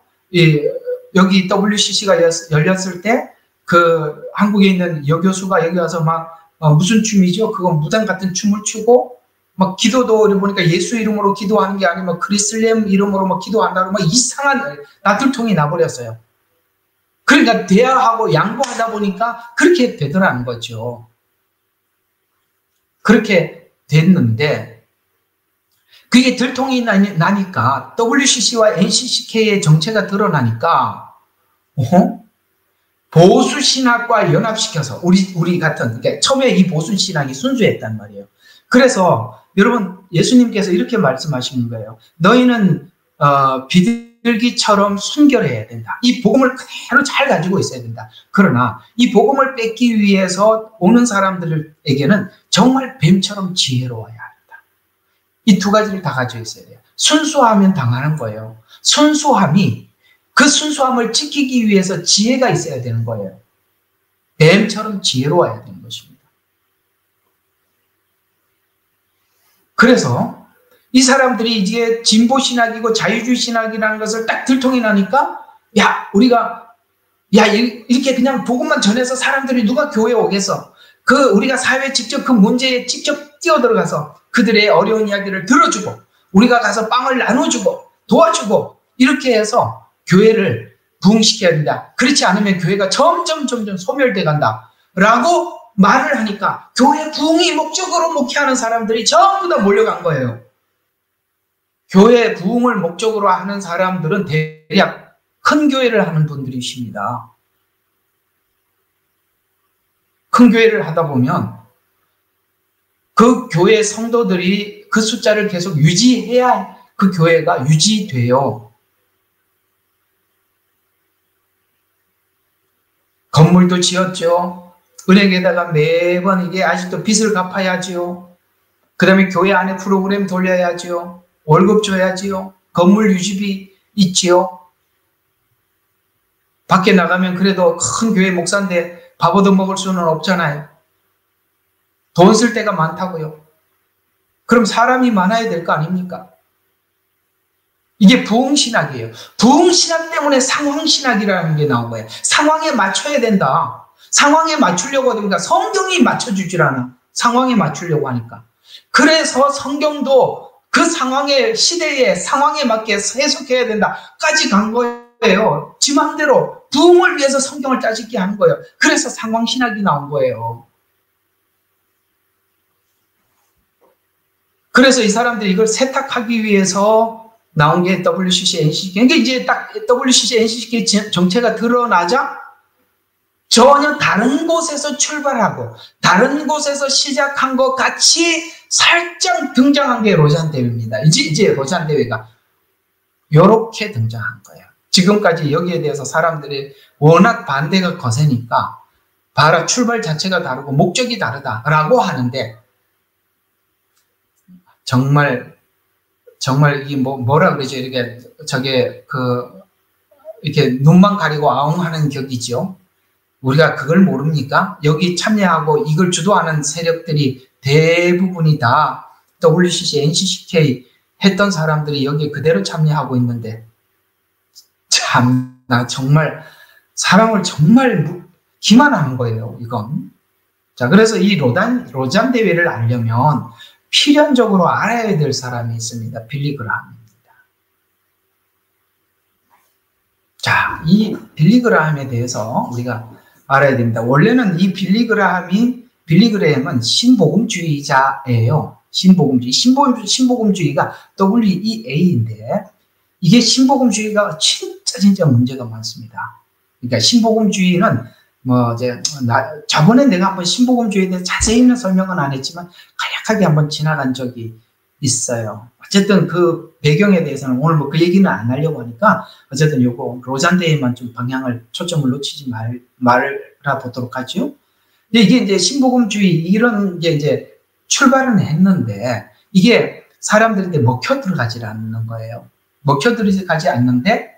여기 WCC가 열렸을 때 그 한국에 있는 여교수가 여기 와서 막 무슨 춤이죠? 그건 무당 같은 춤을 추고 막 기도도 보니까 예수 이름으로 기도하는 게 아니면 그리슬렘 이름으로 막 기도한다고 막 이상한 나들통이 나버렸어요. 그러니까 대화하고 양보하다 보니까 그렇게 되더라는 거죠. 그렇게 됐는데 그게 들통이 나니까 WCC와 NCCK의 정체가 드러나니까 보수 신학과 연합시켜서 우리 같은, 그러니까 처음에 이 보수 신학이 순수했단 말이에요. 그래서 여러분 예수님께서 이렇게 말씀하시는 거예요. 너희는 비둘기처럼 순결해야 된다. 이 복음을 그대로 잘 가지고 있어야 된다. 그러나 이 복음을 뺏기 위해서 오는 사람들에게는 정말 뱀처럼 지혜로워야 한다. 이 두 가지를 다 가지고 있어야 돼요. 순수하면 당하는 거예요. 그 순수함을 지키기 위해서 지혜가 있어야 되는 거예요. 뱀처럼 지혜로워야 되는 것입니다. 그래서 이 사람들이 이제 진보 신학이고 자유주의 신학이라는 것을 딱 들통이 나니까 이렇게 그냥 복음만 전해서 사람들이 누가 교회에 오겠어. 우리가 사회에 직접 그 문제에 직접 뛰어들어가서 그들의 어려운 이야기를 들어주고 우리가 가서 빵을 나눠주고 도와주고 이렇게 해서 교회를 부흥시켜야 된다. 그렇지 않으면 교회가 점점 소멸돼 간다. 라고 말을 하니까 교회 부흥이 목적으로 목회하는 사람들이 전부 다 몰려간 거예요. 교회 부흥을 목적으로 하는 사람들은 대략 큰 교회를 하는 분들이십니다. 큰 교회를 하다 보면 그 교회 성도들이 그 숫자를 계속 유지해야 그 교회가 유지돼요. 건물도 지었죠. 은행에다가 매번 이게 아직도 빚을 갚아야지요. 그 다음에 교회 안에 프로그램 돌려야지요. 월급 줘야지요. 건물 유지비 있지요. 밖에 나가면 그래도 큰 교회 목사인데 밥 얻어먹을 수는 없잖아요. 돈 쓸 데가 많다고요. 그럼 사람이 많아야 될 거 아닙니까? 이게 부흥신학이에요. 부흥신학 때문에 상황신학이라는 게 나온 거예요. 상황에 맞춰야 된다. 상황에 맞추려고 하니까 성경이 맞춰주질 않아. 상황에 맞추려고 하니까. 그래서 성경도 그 상황의 시대의 상황에 맞게 해석해야 된다까지 간 거예요. 지 마음대로 부흥을 위해서 성경을 짜집게 한 거예요. 그래서 상황신학이 나온 거예요. 그래서 이 사람들이 이걸 세탁하기 위해서 나온 게 WCC, NCCK. 그러니까 이제 딱 WCC, NCCK 정체가 드러나자 전혀 다른 곳에서 출발하고 다른 곳에서 시작한 것 같이 살짝 등장한 게 로잔 대회입니다. 이제 로잔 대회가 이렇게 등장한 거예요. 지금까지 여기에 대해서 사람들이 워낙 반대가 거세니까 봐라, 출발 자체가 다르고 목적이 다르다라고 하는데, 정말 이게 뭐라 그러죠? 이렇게 이렇게 눈만 가리고 아웅하는 격이죠. 우리가 그걸 모릅니까? 여기 참여하고 이걸 주도하는 세력들이 대부분이 다 WCC, NCCK 했던 사람들이 여기에 그대로 참여하고 있는데, 참, 나 정말 사람을 정말 기만하는 거예요, 이건. 자, 그래서 이 로잔 대회를 알려면 필연적으로 알아야 될 사람이 있습니다. 빌리 그라함입니다. 자, 이 빌리 그라함에 대해서 우리가 알아야 됩니다. 원래는 이 빌리 그레햄은 신복음주의자예요. 신복음주의가 WEA인데, 이게 신복음주의가 진짜 문제가 많습니다. 그러니까 신복음주의는 저번에 내가 한번 신복음주의에 대해 자세히는 설명은 안 했지만 간략하게 한번 지나간 적이 있어요. 어쨌든 그 배경에 대해서는 오늘 그 얘기는 안 하려고 하니까, 어쨌든 요거 로잔대에만 좀 초점을 놓치지 말아 보도록 하죠. 근데 이게 이제 신복음주의 이런 게 이제 출발은 했는데, 이게 사람들한테 먹혀 들어가지 않는 거예요. 먹혀 들어가지 않는데,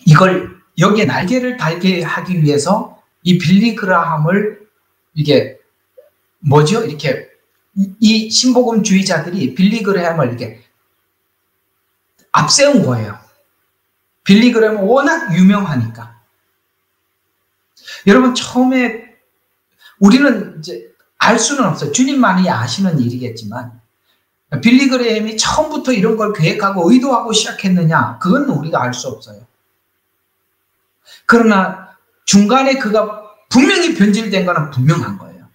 이걸 여기에 날개를 달게 하기 위해서 이 빌리 그라함을 이게 이렇게 이 신복음주의자들이 빌리 그라함을 이렇게 앞세운 거예요. 빌리 그라함은 워낙 유명하니까. 여러분, 처음에 우리는 이제 알 수는 없어요. 주님만이 아시는 일이겠지만, 빌리 그레햄이 처음부터 이런 걸 계획하고 의도하고 시작했느냐, 그건 우리가 알 수 없어요. 그러나 중간에 그가 분명히 변질된 거는 분명한 거예요.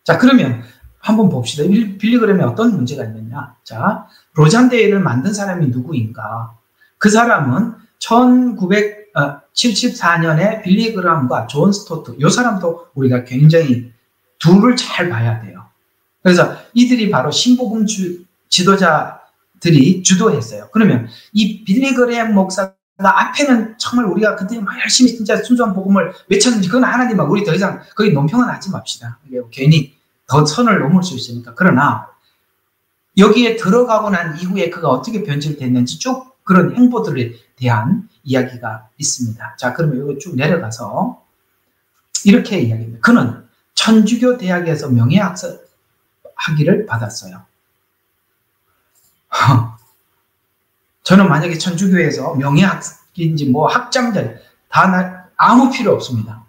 자, 그러면 한번 봅시다. 빌리 그레햄에 어떤 문제가 있느냐. 자, 로잔 대회를 만든 사람이 누구인가? 그 사람은 1974년에 빌리 그레햄과 존 스토트, 이 사람도 우리가 굉장히 둘을 잘 봐야 돼요. 그래서 이들이 바로 신복음 지도자들이 주도했어요. 그러면 이 빌리 그레햄 목사가 앞에는 정말 우리가 그때 막 열심히 진짜 순수한 복음을 외쳤는지, 그건 하나님하고 우리 더 이상 거기 논평은 하지 맙시다. 괜히 더 선을 넘을 수 있으니까. 그러나 여기에 들어가고 난 이후에 그가 어떻게 변질됐는지 쭉 그런 행보들에 대한 이야기가 있습니다. 자, 그러면 이거 쭉 내려가서 이렇게 이야기합니다. 그는 천주교 대학에서 명예학위를 받았어요. 저는 만약에 천주교에서 명예학인지 학장자리 다 아무 필요 없습니다.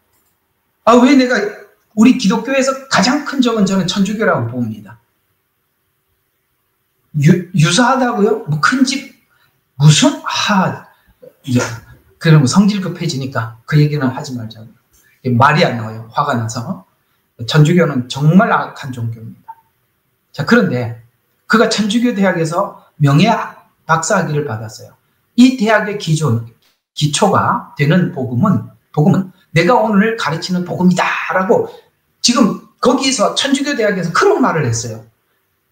왜 우리 기독교에서 가장 큰 적은 저는 천주교라고 봅니다. 유사하다고요? 큰 집 무슨 그럼 성질 급해지니까 그 얘기는 하지 말자고. 말이 안 나와요. 화가 나서. 천주교는 정말 악한 종교입니다. 자, 그런데 그가 천주교 대학에서 명예학 박사학위를 받았어요. 이 대학의 기초가 되는 복음은 내가 오늘 가르치는 복음이다라고 지금 거기서 천주교 대학에서 그런 말을 했어요.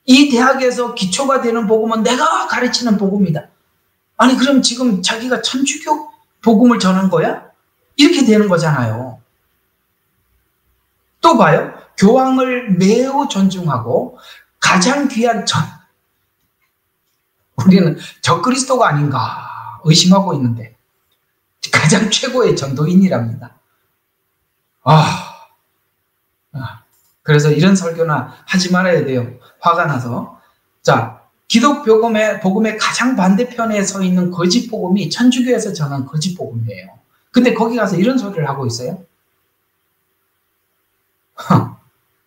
이 대학에서 기초가 되는 복음은 내가 가르치는 복음이다. 아니, 그럼 지금 자기가 천주교 복음을 전한 거야? 이렇게 되는 거잖아요. 또 봐요. 교황을 매우 존중하고 가장 귀한 우리는 적그리스도가 아닌가 의심하고 있는데 가장 최고의 전도인이랍니다. 그래서 이런 설교나 하지 말아야 돼요. 화가 나서. 자, 기독 복음의 가장 반대편에 서 있는 거짓 복음이 천주교에서 전한 거짓 복음이에요. 근데 거기 가서 이런 소리를 하고 있어요.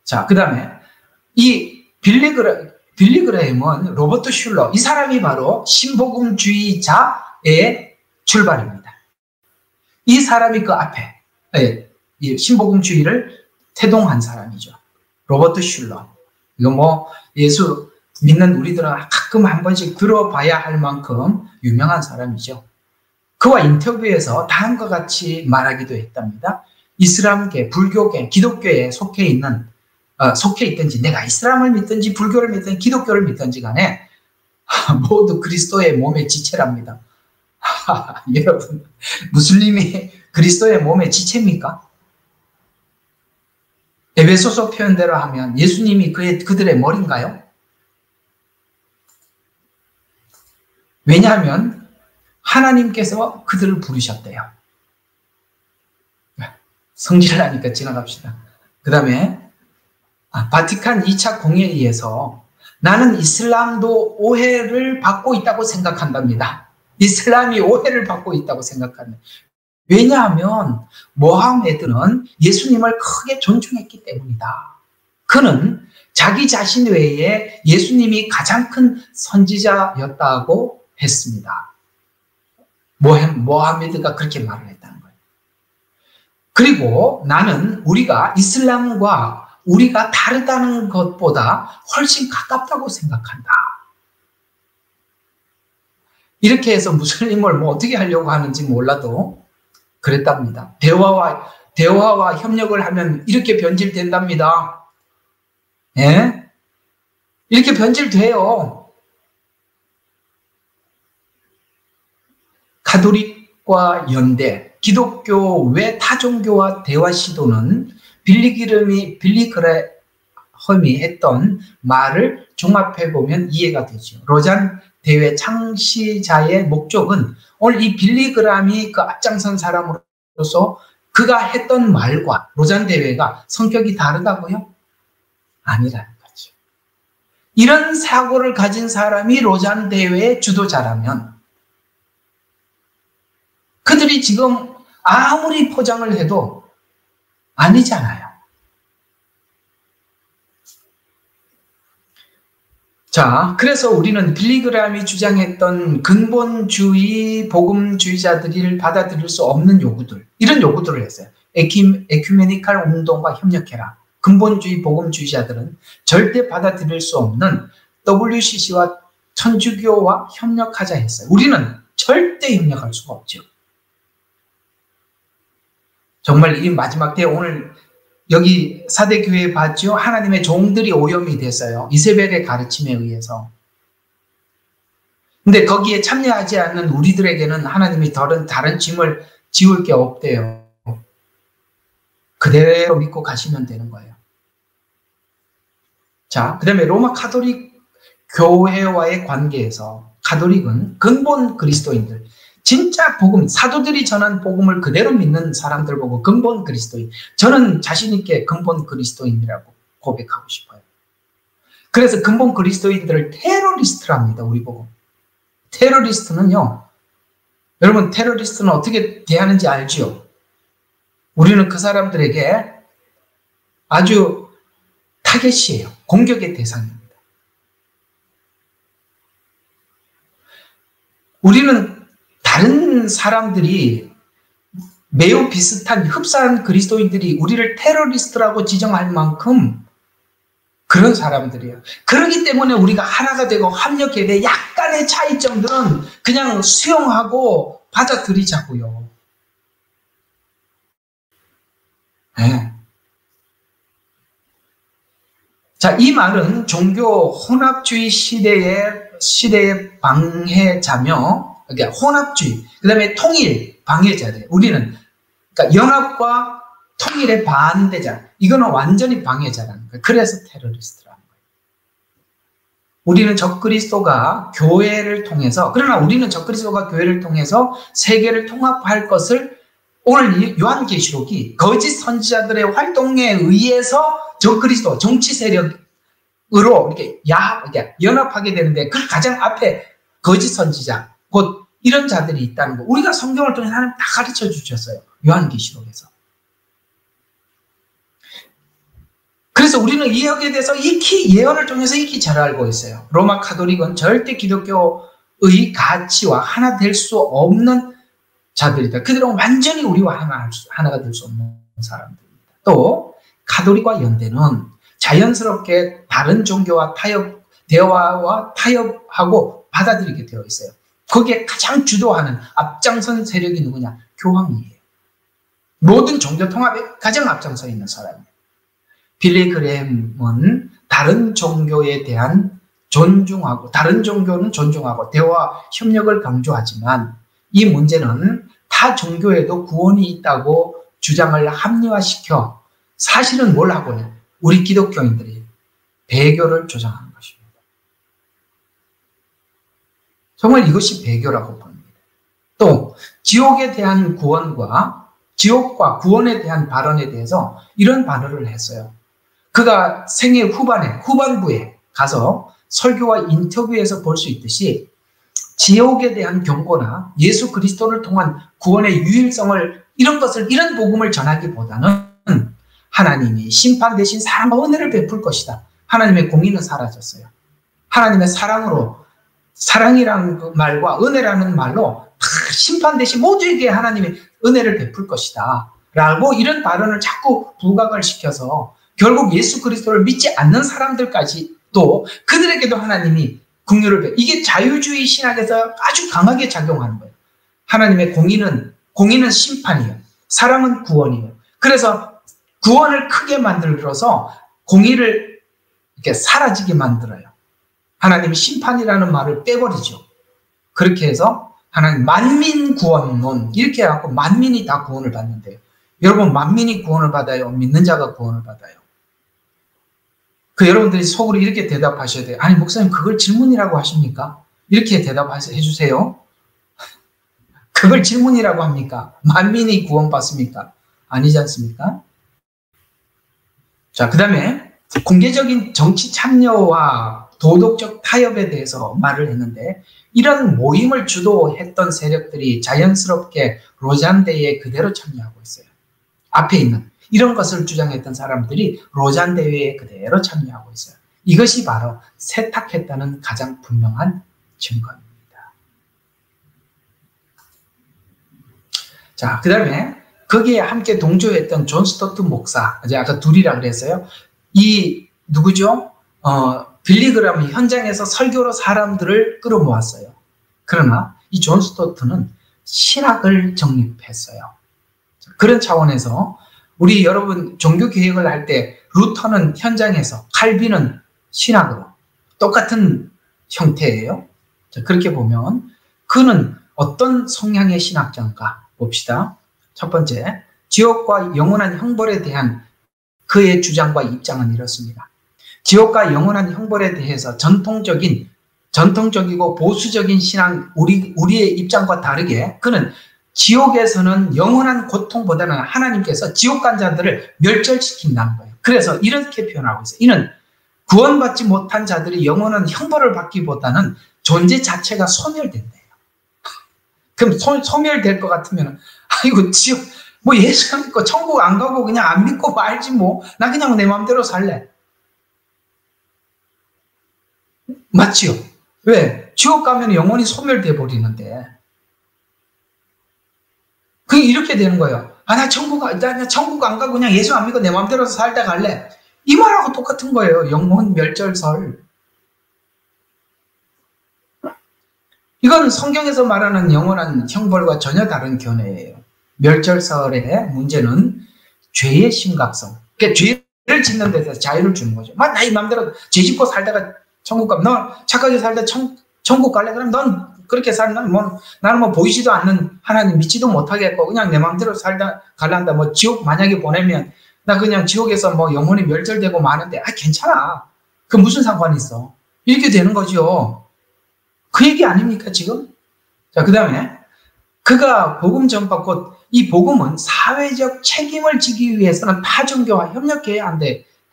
자, 그 다음에 이 빌리 그레햄은 로버트 슐러, 이 사람이 바로 신복음주의자의 출발입니다. 이 사람이 그 앞에 이 신복음주의를 태동한 사람이죠. 로버트 슐러. 이거 예수 믿는 우리들은 가끔 한 번씩 들어봐야 할 만큼 유명한 사람이죠. 그와 인터뷰에서 다음과 같이 말하기도 했답니다. 이슬람계, 불교계, 기독교에 속해 있든지 내가 이슬람을 믿든지 불교를 믿든지 기독교를 믿든지 간에 모두 그리스도의 몸의 지체랍니다. 여러분, 무슬림이 그리스도의 몸의 지체입니까? 에베소서 표현대로 하면 예수님이 그들의 머리인가요? 왜냐하면 하나님께서 그들을 부르셨대요. 성질을 하니까 지나갑시다. 그 다음에 바티칸 2차 공회의에서 나는 이슬람도 오해를 받고 있다고 생각한답니다. 이슬람이 오해를 받고 있다고 생각합니다. 왜냐하면 모하메드는 예수님을 크게 존중했기 때문이다. 그는 자기 자신 외에 예수님이 가장 큰 선지자였다고 했습니다. 모하메드가 그렇게 말을 했다는 거예요. 그리고 나는 우리가 이슬람과 우리가 다르다는 것보다 훨씬 가깝다고 생각한다. 이렇게 해서 무슬림을 어떻게 하려고 하는지 몰라도 그랬답니다. 대화와 협력을 하면 이렇게 변질된답니다. 예? 이렇게 변질돼요. 가톨릭과 연대, 기독교 외 타종교와 대화 시도는 빌리그램이 했던 말을 종합해보면 이해가 되죠. 로잔 대회 창시자의 목적은 오늘 이 빌리그램이 그 앞장선 사람으로서 그가 했던 말과 로잔 대회가 성격이 다르다고요? 아니라는 거죠. 이런 사고를 가진 사람이 로잔 대회의 주도자라면 그들이 지금 아무리 포장을 해도 아니잖아요. 자, 그래서 우리는 빌리그램이 주장했던 근본주의 복음주의자들을 받아들일 수 없는 요구들, 이런 요구들을 했어요. 에큐메니칼 운동과 협력해라. 근본주의 복음주의자들은 절대 받아들일 수 없는 WCC와 천주교와 협력하자 했어요. 우리는 절대 협력할 수가 없죠. 정말 이 마지막 때 오늘 여기 사대교회에 봤죠? 하나님의 종들이 오염이 됐어요. 이세벨의 가르침에 의해서. 근데 거기에 참여하지 않는 우리들에게는 하나님이 다른 짐을 지울 게 없대요. 그대로 믿고 가시면 되는 거예요. 자, 그 다음에 로마 가톨릭 교회와의 관계에서 가톨릭은 근본 그리스도인들, 진짜 복음, 사도들이 전한 복음을 그대로 믿는 사람들 보고 근본 그리스도인. 저는 자신 있게 근본 그리스도인이라고 고백하고 싶어요. 그래서 근본 그리스도인들을 테러리스트랍니다. 우리 보고. 테러리스트는요. 여러분 테러리스트는 어떻게 대하는지 알지요? 우리는 그 사람들에게 아주 타겟이에요. 공격의 대상입니다. 우리는 다른 사람들이 매우 비슷한 흡사한 그리스도인들이 우리를 테러리스트라고 지정할 만큼 그런 사람들이에요. 그렇기 때문에 우리가 하나가 되고 합력해야 돼. 약간의 차이점들은 그냥 수용하고 받아들이자고요. 네. 자, 이 말은 종교 혼합주의 시대의 방해자며, 그러니까 혼합주의, 그 다음에 통일 방해자들. 우리는 그러니까 연합과 통일의 반대자. 이거는 완전히 방해자라는 거예요. 그래서 테러리스트라는 거예요. 우리는 적그리스도가 교회를 통해서, 그러나 우리는 적그리스도가 교회를 통해서 세계를 통합할 것을 오늘 요한계시록이 거짓 선지자들의 활동에 의해서 적그리스도 정치 세력으로 이렇게 연합하게 되는데 그 가장 앞에 거짓 선지자, 곧 이런 자들이 있다는 거. 우리가 성경을 통해서 하나님 다 가르쳐 주셨어요. 요한계시록에서. 그래서 우리는 이 여기에 대해서 익히 예언을 통해서 익히 잘 알고 있어요. 로마 가톨릭은 절대 기독교의 가치와 하나 될 수 없는 자들이다. 그들은 완전히 우리와 하나가 될 수 없는 사람들입니다. 또 가톨릭과 연대는 자연스럽게 다른 종교와 대화와 타협하고 받아들이게 되어 있어요. 거기에 가장 주도하는 앞장선 세력이 누구냐? 교황이에요. 모든 종교 통합에 가장 앞장서 있는 사람이에요. 빌리그램은 다른 종교에 대한 존중하고, 다른 종교는 존중하고 대화 협력을 강조하지만 이 문제는 타 종교에도 구원이 있다고 주장을 합리화시켜 사실은 뭘 하고 해? 우리 기독교인들이 배교를 주장하는 것입니다. 정말 이것이 배교라고 봅니다. 또 지옥에 대한 지옥과 구원에 대한 발언에 대해서 이런 발언을 했어요. 그가 생애 후반부에 가서 설교와 인터뷰에서 볼 수 있듯이 지옥에 대한 경고나 예수 그리스도를 통한 구원의 유일성을 이런 복음을 전하기보다는 하나님이 심판 대신 사랑과 은혜를 베풀 것이다. 하나님의 공의는 사라졌어요. 하나님의 사랑이라는 그 말과 은혜라는 말로 심판 대신 모두에게 하나님의 은혜를 베풀 것이다. 라고 이런 발언을 자꾸 부각을 시켜서 결국 예수 그리스도를 믿지 않는 사람들까지 또 그들에게도 하나님이 긍휼을 이게 자유주의 신학에서 아주 강하게 작용하는 거예요. 하나님의 공의는 심판이에요. 사랑은 구원이에요. 그래서 구원을 크게 만들어서 공의를 이렇게 사라지게 만들어요. 하나님이 심판이라는 말을 빼버리죠. 그렇게 해서 하나님 만민 구원론 이렇게 해갖고 만민이 다 구원을 받는데요. 여러분 만민이 구원을 받아요? 믿는 자가 구원을 받아요? 여러분들이 속으로 이렇게 대답하셔야 돼요. 아니 목사님 그걸 질문이라고 하십니까? 이렇게 대답해 주세요. 그걸 질문이라고 합니까? 만민이 구원받습니까? 아니지 않습니까? 자, 그 다음에 공개적인 정치 참여와 도덕적 타협에 대해서 말을 했는데 이런 모임을 주도했던 세력들이 자연스럽게 로잔대회에 그대로 참여하고 있어요. 앞에 있는 이런 것을 주장했던 사람들이 로잔대회에 그대로 참여하고 있어요. 이것이 바로 세탁했다는 가장 분명한 증거입니다. 자, 그 다음에 거기에 함께 동조했던 존 스토트 목사, 아까 둘이라 그랬어요. 누구죠? 빌리그람이 현장에서 설교로 사람들을 끌어모았어요. 그러나 이 존 스토트는 신학을 정립했어요. 그런 차원에서 우리 여러분 종교 개혁을 할 때 루터는 현장에서, 칼빈은 신학으로 똑같은 형태예요. 자, 그렇게 보면 그는 어떤 성향의 신학자인가 봅시다. 첫 번째, 지옥과 영원한 형벌에 대한 그의 주장과 입장은 이렇습니다. 지옥과 영원한 형벌에 대해서 전통적이고 보수적인 신앙, 우리의 입장과 다르게 그는 지옥에서는 영원한 고통보다는 하나님께서 지옥 간 자들을 멸절시킨다는 거예요. 그래서 이렇게 표현하고 있어요. 이는 구원받지 못한 자들이 영원한 형벌을 받기보다는 존재 자체가 소멸된대요. 그럼 소멸될 것 같으면 아이고 지옥 예수 안 믿고 천국 안 가고 그냥 안 믿고 말지 나 그냥 내 마음대로 살래. 맞지요? 왜? 지옥 가면 영원히 소멸돼 버리는데. 그게 이렇게 되는 거예요. 나 천국 안 가고 그냥 예수 안 믿고 내 마음대로 살다 갈래. 이 말하고 똑같은 거예요. 영혼 멸절설. 이건 성경에서 말하는 영원한 형벌과 전혀 다른 견해예요. 멸절설의 문제는 죄의 심각성. 그러니까 죄를 짓는 데서 자유를 주는 거죠. 나 이 마음대로 죄 짓고 살다가 천국 가면 너 착하게 살다 천국 갈래? 그럼 넌 그렇게 살면 나는 보이지도 않는 하나님 믿지도 못하겠고 그냥 내 마음대로 살다 갈란다. 지옥 만약에 보내면 나 그냥 지옥에서 영혼이 멸절되고 마는데 괜찮아. 그 무슨 상관이 있어? 이렇게 되는 거죠. 그 얘기 아닙니까 지금? 자, 그 다음에 그가 복음 전파 곧 이 복음은 사회적 책임을 지기 위해서는 타종교와 협력해야 한다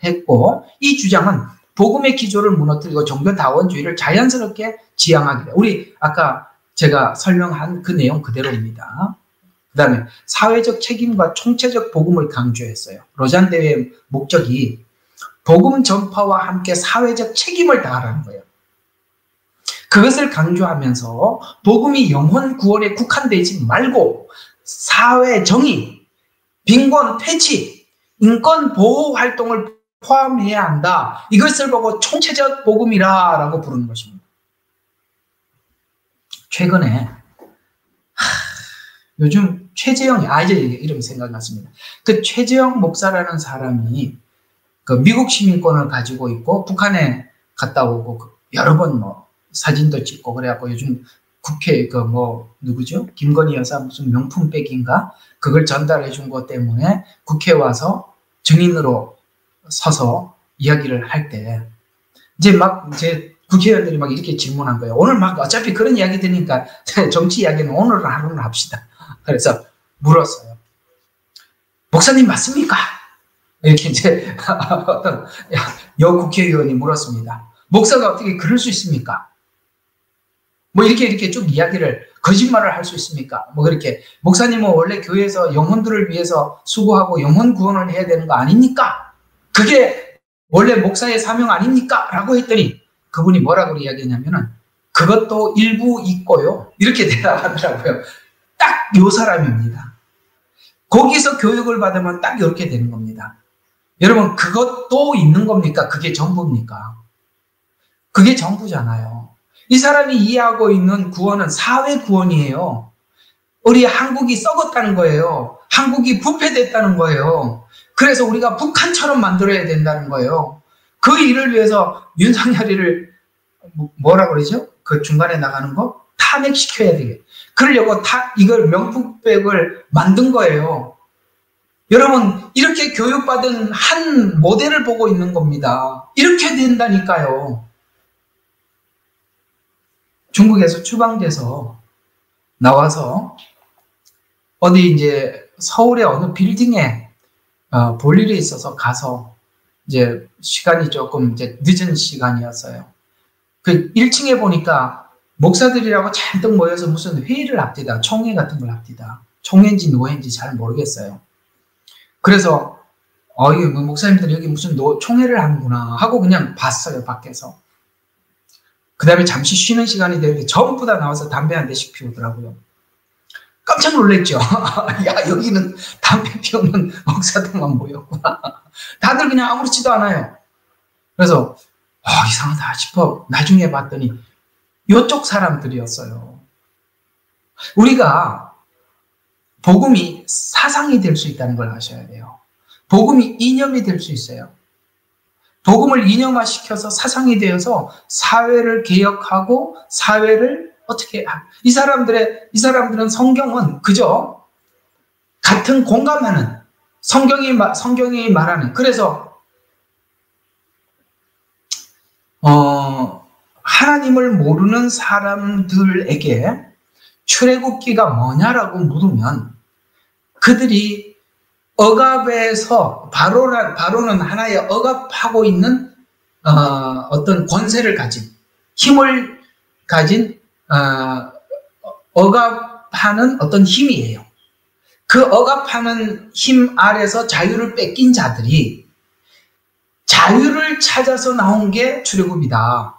했고 이 주장은 복음의 기조를 무너뜨리고 종교다원주의를 자연스럽게 지향하기를. 우리 아까 제가 설명한 그 내용 그대로입니다. 그 다음에 사회적 책임과 총체적 복음을 강조했어요. 로잔 대회의 목적이 복음 전파와 함께 사회적 책임을 다하라는 거예요. 그것을 강조하면서 복음이 영혼 구원에 국한되지 말고 사회 정의, 빈곤 퇴치, 인권 보호 활동을 포함해야 한다. 이것을 보고 총체적 복음이라고 부르는 것입니다. 최근에 요즘 최재형, 이제 이름이 생각났습니다. 그 최재형 목사라는 사람이 그 미국 시민권을 가지고 있고 북한에 갔다 오고 여러 번 사진도 찍고 그래갖고 요즘 국회 누구죠? 김건희 여사 무슨 명품백인가? 그걸 전달해 준 것 때문에 국회에 와서 증인으로 서서 이야기를 할 때 이제 국회의원들이 막 이렇게 질문한 거예요. 오늘 막 어차피 그런 이야기 들으니까 정치 이야기는 오늘 하루는 합시다. 그래서 물었어요. 목사님 맞습니까? 이렇게 이제 어떤 여국회의원이 물었습니다. 목사가 어떻게 그럴 수 있습니까? 뭐 이렇게 쭉 이야기를 거짓말을 할 수 있습니까? 뭐 그렇게 목사님은 원래 교회에서 영혼들을 위해서 수고하고 영혼 구원을 해야 되는 거 아닙니까? 그게 원래 목사의 사명 아닙니까? 라고 했더니 그분이 뭐라고 이야기했냐면은 그것도 일부 있고요. 이렇게 대답하더라고요. 딱 요 사람입니다. 거기서 교육을 받으면 딱 이렇게 되는 겁니다. 여러분 그것도 있는 겁니까? 그게 전부입니까? 그게 전부잖아요. 이 사람이 이해하고 있는 구원은 사회 구원이에요. 우리 한국이 썩었다는 거예요. 한국이 부패됐다는 거예요. 그래서 우리가 북한처럼 만들어야 된다는 거예요. 그 일을 위해서 윤석열이를 뭐라 그러죠? 그 중간에 나가는 거? 탄핵시켜야 되게. 그러려고 이걸 명품백을 만든 거예요. 여러분 이렇게 교육받은 한 모델을 보고 있는 겁니다. 이렇게 된다니까요. 중국에서 추방돼서 나와서 어디 이제 서울의 어느 빌딩에 볼 일이 있어서 가서 이제 시간이 조금 이제 늦은 시간이었어요. 그 1층에 보니까 목사들이라고 잔뜩 모여서 무슨 회의를 합디다. 총회 같은 걸 합디다. 총회인지 노회인지 잘 모르겠어요. 그래서 목사님들 여기 무슨 총회를 하는구나 하고 그냥 봤어요. 밖에서. 그 다음에 잠시 쉬는 시간이 되는데 전부 다 나와서 담배 한 대씩 피우더라고요. 깜짝 놀랐죠. 야, 여기는 담배 피우는 목사들만 모였구나. 다들 그냥 아무렇지도 않아요. 그래서 이상하다 싶어 나중에 봤더니 이쪽 사람들이었어요. 우리가 복음이 사상이 될 수 있다는 걸 아셔야 돼요. 복음이 이념이 될 수 있어요. 복음을 이념화시켜서 사상이 되어서 사회를 개혁하고 사회를 어떻게 이 사람들은 성경은 그저 같은 공감하는 성경이 말하는 그래서 하나님을 모르는 사람들에게 출애굽기가 뭐냐라고 물으면 그들이 억압에서 바로는 하나의 억압하고 있는 어떤 권세를 가진 힘을 가진 억압하는 어떤 힘이에요. 그 억압하는 힘 아래서 자유를 뺏긴 자들이 자유를 찾아서 나온 게 출애굽이다.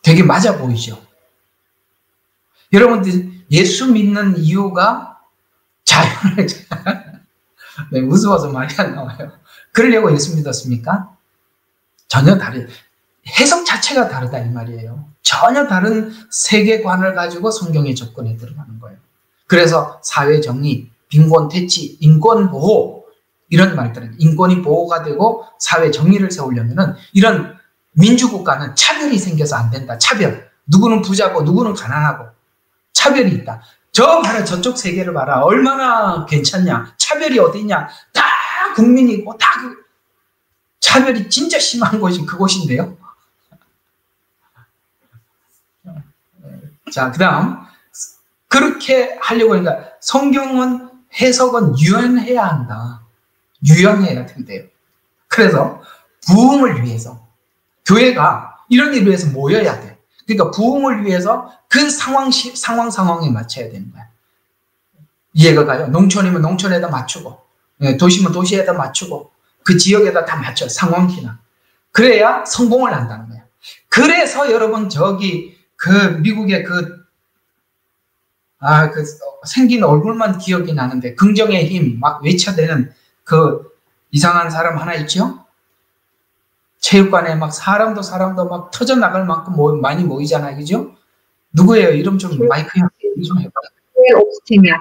되게 맞아 보이죠? 여러분들 예수 믿는 이유가 자유를 네, 무서워서 말이 안 나와요. 그러려고 예수 믿었습니까? 전혀 다른 해석 자체가 다르다 이 말이에요. 전혀 다른 세계관을 가지고 성경에 접근해 들어가는 거예요. 그래서 사회정의, 빈곤퇴치, 인권보호 이런 말들은 인권이 보호가 되고 사회정의를 세우려면 이런 민주국가는 차별이 생겨서 안 된다. 차별. 누구는 부자고 누구는 가난하고 차별이 있다. 저쪽 세계를 봐라. 얼마나 괜찮냐. 차별이 어디냐. 다 국민이고 다 차별이 진짜 심한 곳이 그곳인데요. 자, 그 다음 그렇게 하려고 하니까 성경은 해석은 유연해야 한다. 유연해야 된대요. 그래서 부흥을 위해서 교회가 이런 일을 위해서 모여야 돼. 그러니까 부흥을 위해서 그 상황에 맞춰야 되는 거야. 이해가 가요? 농촌이면 농촌에다 맞추고 도시면 도시에다 맞추고 그 지역에다 다 맞춰. 상황키나. 그래야 성공을 한다는 거야. 그래서 여러분 그 미국의 생긴 얼굴만 기억이 나는데 긍정의 힘 막 외쳐대는 그 이상한 사람 하나 있죠? 체육관에 막 사람도 막 터져나갈 만큼 많이 모이잖아요. 그죠? 누구예요? 이름 좀 마이크 좀 해봐. 조엘 오스틴이요.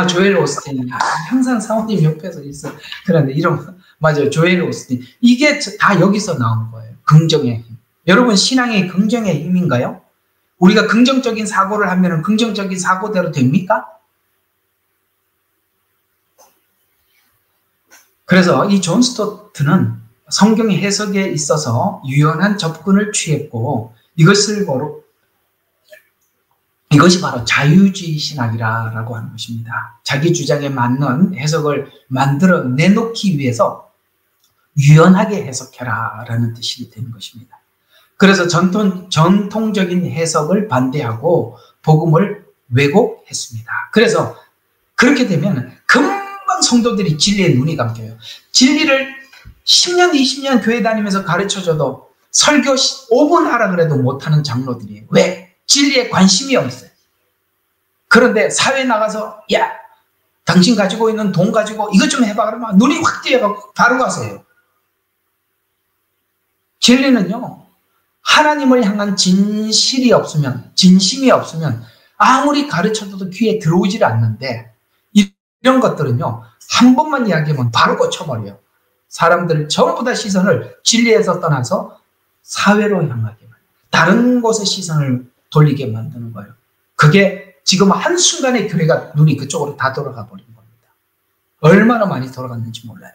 조엘 오스틴. 항상 사모님 옆에서 있어. 그런데 이름, 맞아요. 조엘 오스틴. 이게 다 여기서 나온 거예요. 긍정의 힘. 여러분, 신앙이 긍정의 힘인가요? 우리가 긍정적인 사고를 하면 긍정적인 사고대로 됩니까? 그래서 이 존 스토트는 성경 해석에 있어서 유연한 접근을 취했고, 이것이 바로 자유주의 신학이라고 하는 것입니다. 자기 주장에 맞는 해석을 만들어 내놓기 위해서 유연하게 해석해라라는 뜻이 되는 것입니다. 그래서 전통적인 해석을 반대하고 복음을 왜곡했습니다. 그래서 그렇게 되면 금방 성도들이 진리에 눈이 감겨요. 진리를 10년, 20년 교회 다니면서 가르쳐줘도 설교 5분 하라 그래도 못하는 장로들이에요. 왜? 진리에 관심이 없어요. 그런데 사회에 나가서 야, 당신 가지고 있는 돈 가지고 이것 좀 해봐 그러면 눈이 확 띄어가고 바로 가세요. 진리는요, 하나님을 향한 진심이 없으면 아무리 가르쳐도 귀에 들어오질 않는데, 이런 것들은요, 한 번만 이야기하면 바로 고쳐버려요. 사람들 전부 다 시선을 진리에서 떠나서 사회로 향하게 만들어요. 다른 곳에 시선을 돌리게 만드는 거예요. 그게 지금 한순간에 교회가 눈이 그쪽으로 다 돌아가 버린 겁니다. 얼마나 많이 돌아갔는지 몰라요.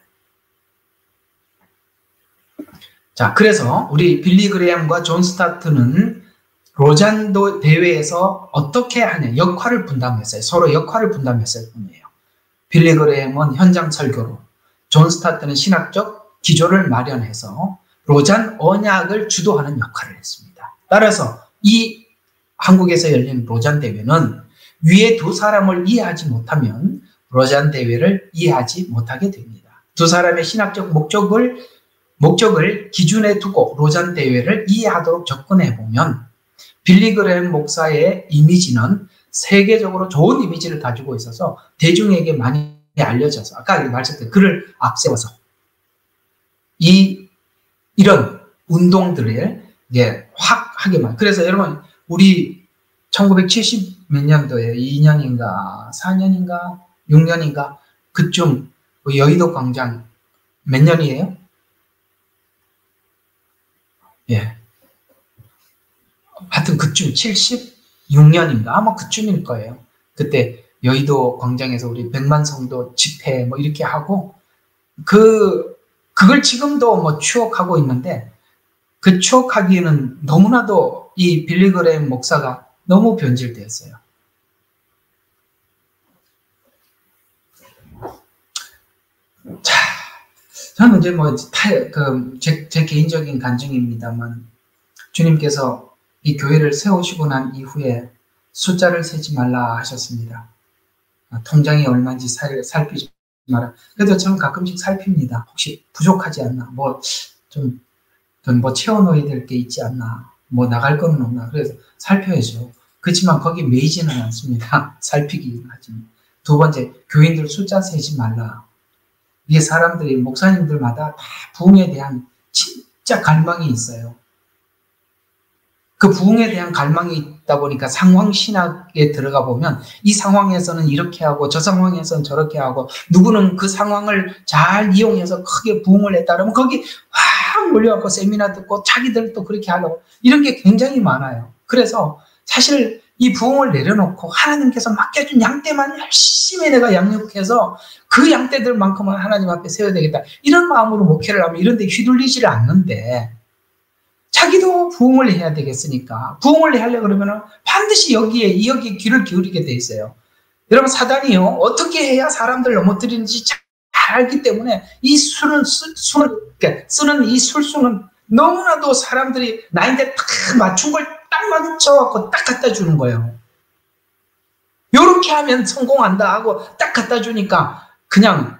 자, 그래서 우리 빌리 그레이엄과 존 스타트는 로잔도 대회에서 어떻게 하냐, 역할을 분담했어요. 서로 역할을 분담했을 뿐이에요. 빌리 그레이엄은 현장 설교로, 존 스타트는 신학적 기조를 마련해서 로잔 언약을 주도하는 역할을 했습니다. 따라서 이 한국에서 열린 로잔 대회는 위에 두 사람을 이해하지 못하면 로잔 대회를 이해하지 못하게 됩니다. 두 사람의 신학적 목적을 기준에 두고 로잔 대회를 이해하도록 접근해보면 빌리 그레이엄 목사의 이미지는 세계적으로 좋은 이미지를 가지고 있어서 대중에게 많이 알려져서, 아까 말씀드린 그를 앞세워서 이런 운동들을 확 하게 만. 그래서 여러분, 우리 1970 몇 년도에 2년인가 4년인가 6년인가 그쯤 여의도 광장 몇 년이에요? 예. 하여튼 그쯤 76년인가 아마 그쯤일 거예요. 그때 여의도 광장에서 우리 100만 성도 집회 뭐 이렇게 하고 그걸 지금도 추억하고 있는데, 그 추억하기에는 너무나도 이 빌리 그레이엄 목사가 너무 변질되었어요. 자, 저는 이제 제 개인적인 간증입니다만, 주님께서 이 교회를 세우시고 난 이후에 숫자를 세지 말라 하셨습니다. 통장이 얼마인지 살피지 마라. 그래도 저는 가끔씩 살핍니다. 혹시 부족하지 않나? 뭐 채워넣어야 될 게 있지 않나? 뭐 나갈 거는 없나? 그래서 살펴야죠. 그렇지만 거기 매이지는 않습니다. 살피기는 하지만. 두 번째, 교인들 숫자 세지 말라. 이게 사람들이, 목사님들마다 다 부흥에 대한 진짜 갈망이 있어요. 그 부흥에 대한 갈망이 있다 보니까 상황신학에 들어가 보면 이 상황에서는 이렇게 하고 저 상황에서는 저렇게 하고, 누구는 그 상황을 잘 이용해서 크게 부흥을 했다 그러면 거기 확 몰려갖고 세미나 듣고 자기들 또 그렇게 하려고, 이런 게 굉장히 많아요. 그래서 사실 이 부흥을 내려놓고 하나님께서 맡겨준 양떼만 열심히 내가 양육해서 그 양떼들만큼은 하나님 앞에 세워야 되겠다, 이런 마음으로 목회를 하면 이런 데 휘둘리지를 않는데, 자기도 부흥을 해야 되겠으니까 부흥을 하려고 그러면 반드시 여기에 귀를 기울이게 돼 있어요. 여러분, 사단이요, 어떻게 해야 사람들 넘어뜨리는지 잘 알기 때문에 이 쓰는 이 술수는 너무나도 사람들이 나인데 딱 맞춘 걸 딱 맞춰갖고 딱 갖다 주는 거예요. 요렇게 하면 성공한다 하고 딱 갖다 주니까 그냥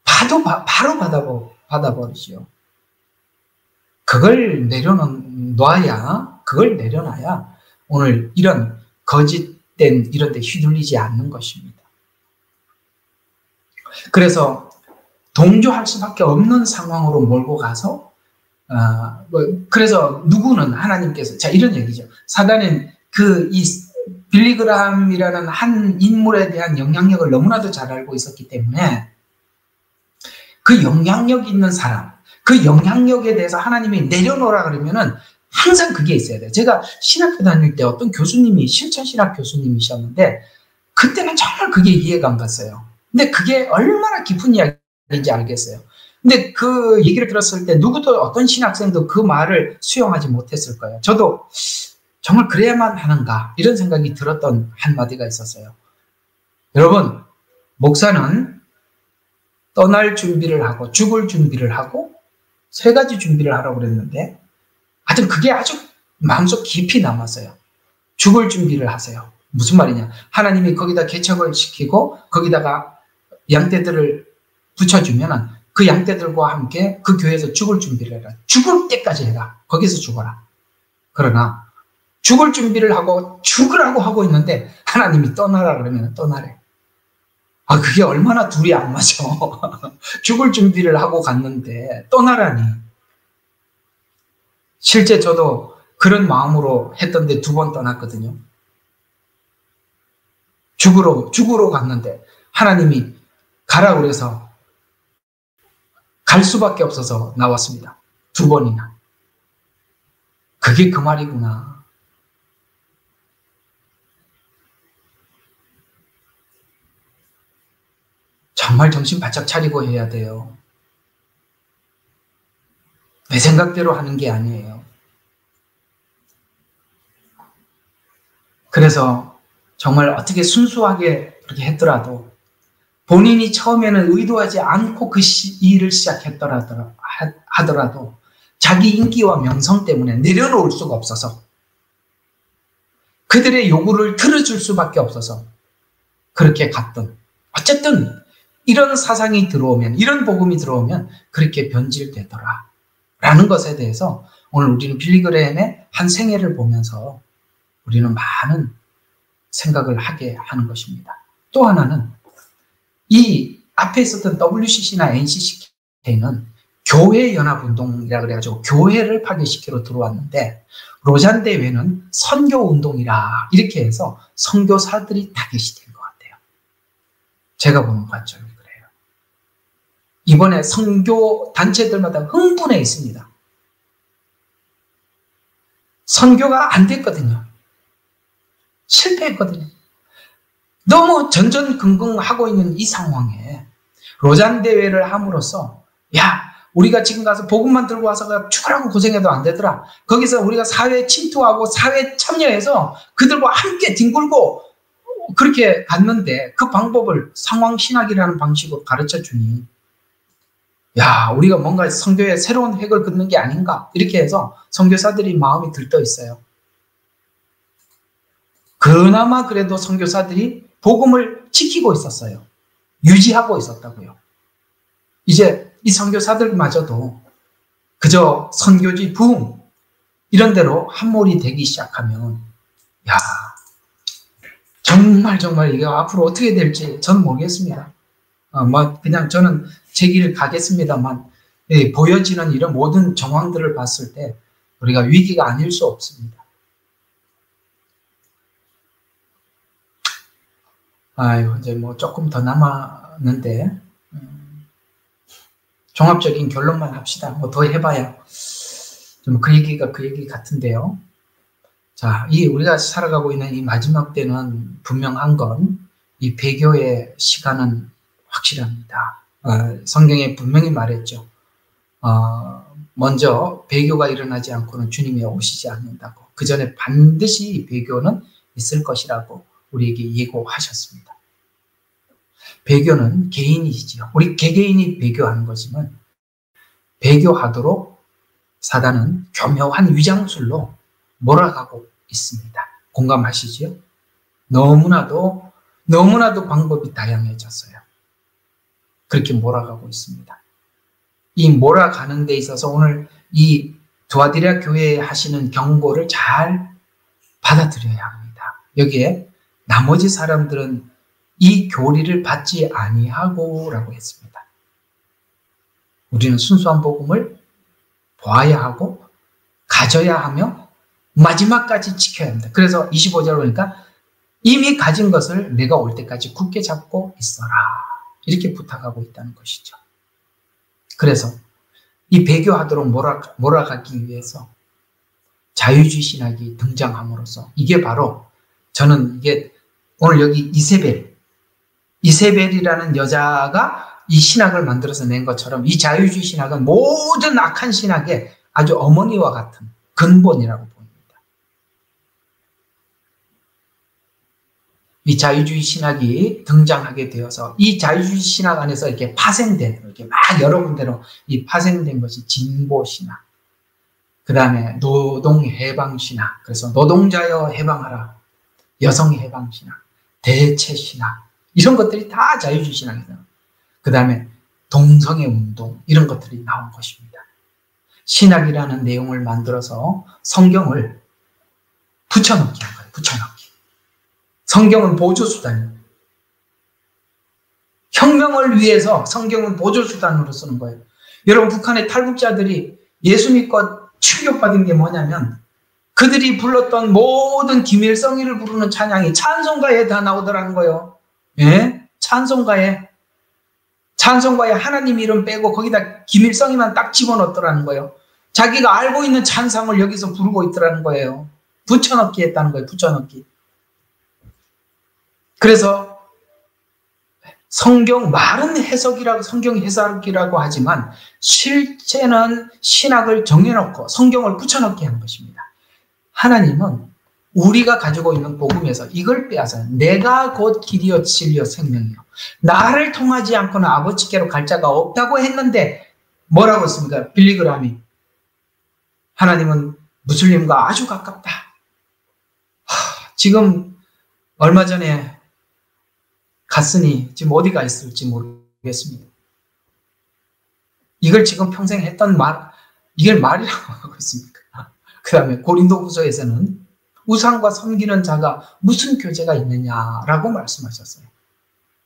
바로 받아버리죠. 그걸 내려놔야 오늘 이런 거짓된 이런 데 휘둘리지 않는 것입니다. 그래서 동조할 수밖에 없는 상황으로 몰고 가서, 그래서 누구는 하나님께서, 자, 이런 얘기죠. 사단은 이 빌리 그레이엄이라는 한 인물에 대한 영향력을 너무나도 잘 알고 있었기 때문에 그 영향력 있는 사람, 그 영향력에 대해서 하나님이 내려놓으라 그러면은 항상 그게 있어야 돼요. 제가 신학교 다닐 때 어떤 교수님이 실천신학 교수님이셨는데 그때는 정말 그게 이해가 안 갔어요. 근데 그게 얼마나 깊은 이야기인지 알겠어요. 근데 그 얘기를 들었을 때 누구도 어떤 신학생도 그 말을 수용하지 못했을 거예요. 저도 정말 그래야만 하는가 이런 생각이 들었던 한마디가 있었어요. 여러분, 목사는 떠날 준비를 하고 죽을 준비를 하고 세 가지 준비를 하라고 그랬는데 하여튼 그게 아주 마음속 깊이 남았어요. 죽을 준비를 하세요. 무슨 말이냐. 하나님이 거기다 개척을 시키고 거기다가 양떼들을 붙여주면 그 양떼들과 함께 그 교회에서 죽을 준비를 해라. 죽을 때까지 해라. 거기서 죽어라. 그러나 죽을 준비를 하고 죽으라고 하고 있는데 하나님이 떠나라 그러면 떠나래. 아, 그게 얼마나 둘이 안 맞아. 죽을 준비를 하고 갔는데 떠나라니. 실제 저도 그런 마음으로 했던데 2번 떠났거든요. 죽으러 갔는데 하나님이 가라 그래서 갈 수밖에 없어서 나왔습니다. 2번이나. 그게 그 말이구나. 정말 정신 바짝 차리고 해야 돼요. 내 생각대로 하는 게 아니에요. 그래서 정말 어떻게 순수하게 그렇게 했더라도 본인이 처음에는 의도하지 않고 그 일을 하더라도 자기 인기와 명성 때문에 내려놓을 수가 없어서 그들의 요구를 들어줄 수밖에 없어서 그렇게 갔던, 어쨌든 이런 사상이 들어오면, 이런 복음이 들어오면 그렇게 변질되더라 라는 것에 대해서 오늘 우리는 빌리그레햄의 한 생애를 보면서 우리는 많은 생각을 하게 하는 것입니다. 또 하나는 이 앞에 있었던 WCC나 NCCK는 교회연합운동이라 그래가지고 교회를 파괴시키러 들어왔는데 로잔 대회는 선교운동이라 이렇게 해서 선교사들이 타겟이 된 것 같아요. 제가 보는 관점이 그래요. 이번에 선교 단체들마다 흥분해 있습니다. 선교가 안 됐거든요. 실패했거든요. 너무 전전긍긍하고 있는 이 상황에 로잔 대회를 함으로써 야, 우리가 지금 가서 복음만 들고 와서 죽으라고 고생해도 안 되더라. 거기서 우리가 사회에 침투하고 사회에 참여해서 그들과 함께 뒹굴고 그렇게 갔는데 그 방법을 상황신학이라는 방식으로 가르쳐 주니 야, 우리가 뭔가 선교에 새로운 획을 긋는 게 아닌가 이렇게 해서 선교사들이 마음이 들떠 있어요. 그나마 그래도 선교사들이 복음을 지키고 있었어요. 유지하고 있었다고요. 이제 이 선교사들마저도 그저 선교지 부흥 이런 대로 함몰이 되기 시작하면 야, 정말 이게 앞으로 어떻게 될지 저는 모르겠습니다. 그냥 저는 제 길을 가겠습니다만 보여지는 이런 모든 정황들을 봤을 때 우리가 위기가 아닐 수 없습니다. 아유, 이제 뭐 조금 더 남았는데, 종합적인 결론만 합시다. 뭐 더 해봐야. 좀 그 얘기가 그 얘기 같은데요. 자, 우리가 살아가고 있는 이 마지막 때는 분명한 건, 이 배교의 시간은 확실합니다. 성경에 분명히 말했죠. 먼저 배교가 일어나지 않고는 주님이 오시지 않는다고. 그 전에 반드시 배교는 있을 것이라고 우리에게 예고하셨습니다. 배교는 개인이지요. 우리 개개인이 배교하는 거지만 배교하도록 사단은 교묘한 위장술로 몰아가고 있습니다. 공감하시지요? 너무나도 방법이 다양해졌어요. 그렇게 몰아가고 있습니다. 이 몰아가는 데 있어서 오늘 이 두아디라 교회에 하시는 경고를 잘 받아들여야 합니다. 여기에 나머지 사람들은 이 교리를 받지 아니하고 라고 했습니다. 우리는 순수한 복음을 보아야 하고 가져야 하며 마지막까지 지켜야 합니다. 그래서 25절 보니까 이미 가진 것을 내가 올 때까지 굳게 잡고 있어라. 이렇게 부탁하고 있다는 것이죠. 그래서 이 배교하도록 몰아가기 위해서 자유주의 신학이 등장함으로써 이게 바로 저는 이게 오늘 여기 이세벨이라는 여자가 이 신학을 만들어서 낸 것처럼 이 자유주의 신학은 모든 악한 신학의 아주 어머니와 같은 근본이라고 봅니다. 이 자유주의 신학이 등장하게 되어서 이 자유주의 신학 안에서 이렇게 파생된, 이렇게 막 여러 군데로 이 파생된 것이 진보 신학, 그 다음에 노동 해방 신학, 그래서 노동자여 해방하라, 여성 해방 신학, 대체 신학, 이런 것들이 다 자유주의 신학이다. 그 다음에 동성애 운동, 이런 것들이 나온 것입니다. 신학이라는 내용을 만들어서 성경을 붙여넣기 한 거예요. 붙여넣기. 성경은 보조수단입니다. 혁명을 위해서 성경은 보조수단으로 쓰는 거예요. 여러분, 북한의 탈북자들이 예수 믿고 충격받은 게 뭐냐면 그들이 불렀던 모든 김일성이를 부르는 찬양이 찬송가에 다 나오더라는 거예요. 예? 찬송가에 하나님 이름 빼고 거기다 김일성이만 딱 집어넣더라는 거예요. 자기가 알고 있는 찬상을 여기서 부르고 있더라는 거예요. 붙여넣기 했다는 거예요. 붙여넣기. 그래서 말은 해석이라고, 성경 해석이라고 하지만 실제는 신학을 정해놓고 성경을 붙여넣기 하는 것입니다. 하나님은 우리가 가지고 있는 복음에서 이걸 빼앗아요. 내가 곧 길이요 진리요 생명이요. 나를 통하지 않고는 아버지께로 갈 자가 없다고 했는데 뭐라고 했습니까? 빌리그람이. 하나님은 무슬림과 아주 가깝다. 지금 얼마 전에 갔으니 지금 어디가 있을지 모르겠습니다. 이걸 지금 평생 했던 이걸 말이라고 하고 있습니까? 그 다음에 고린도후서에서는 우상과 섬기는 자가 무슨 교제가 있느냐라고 말씀하셨어요.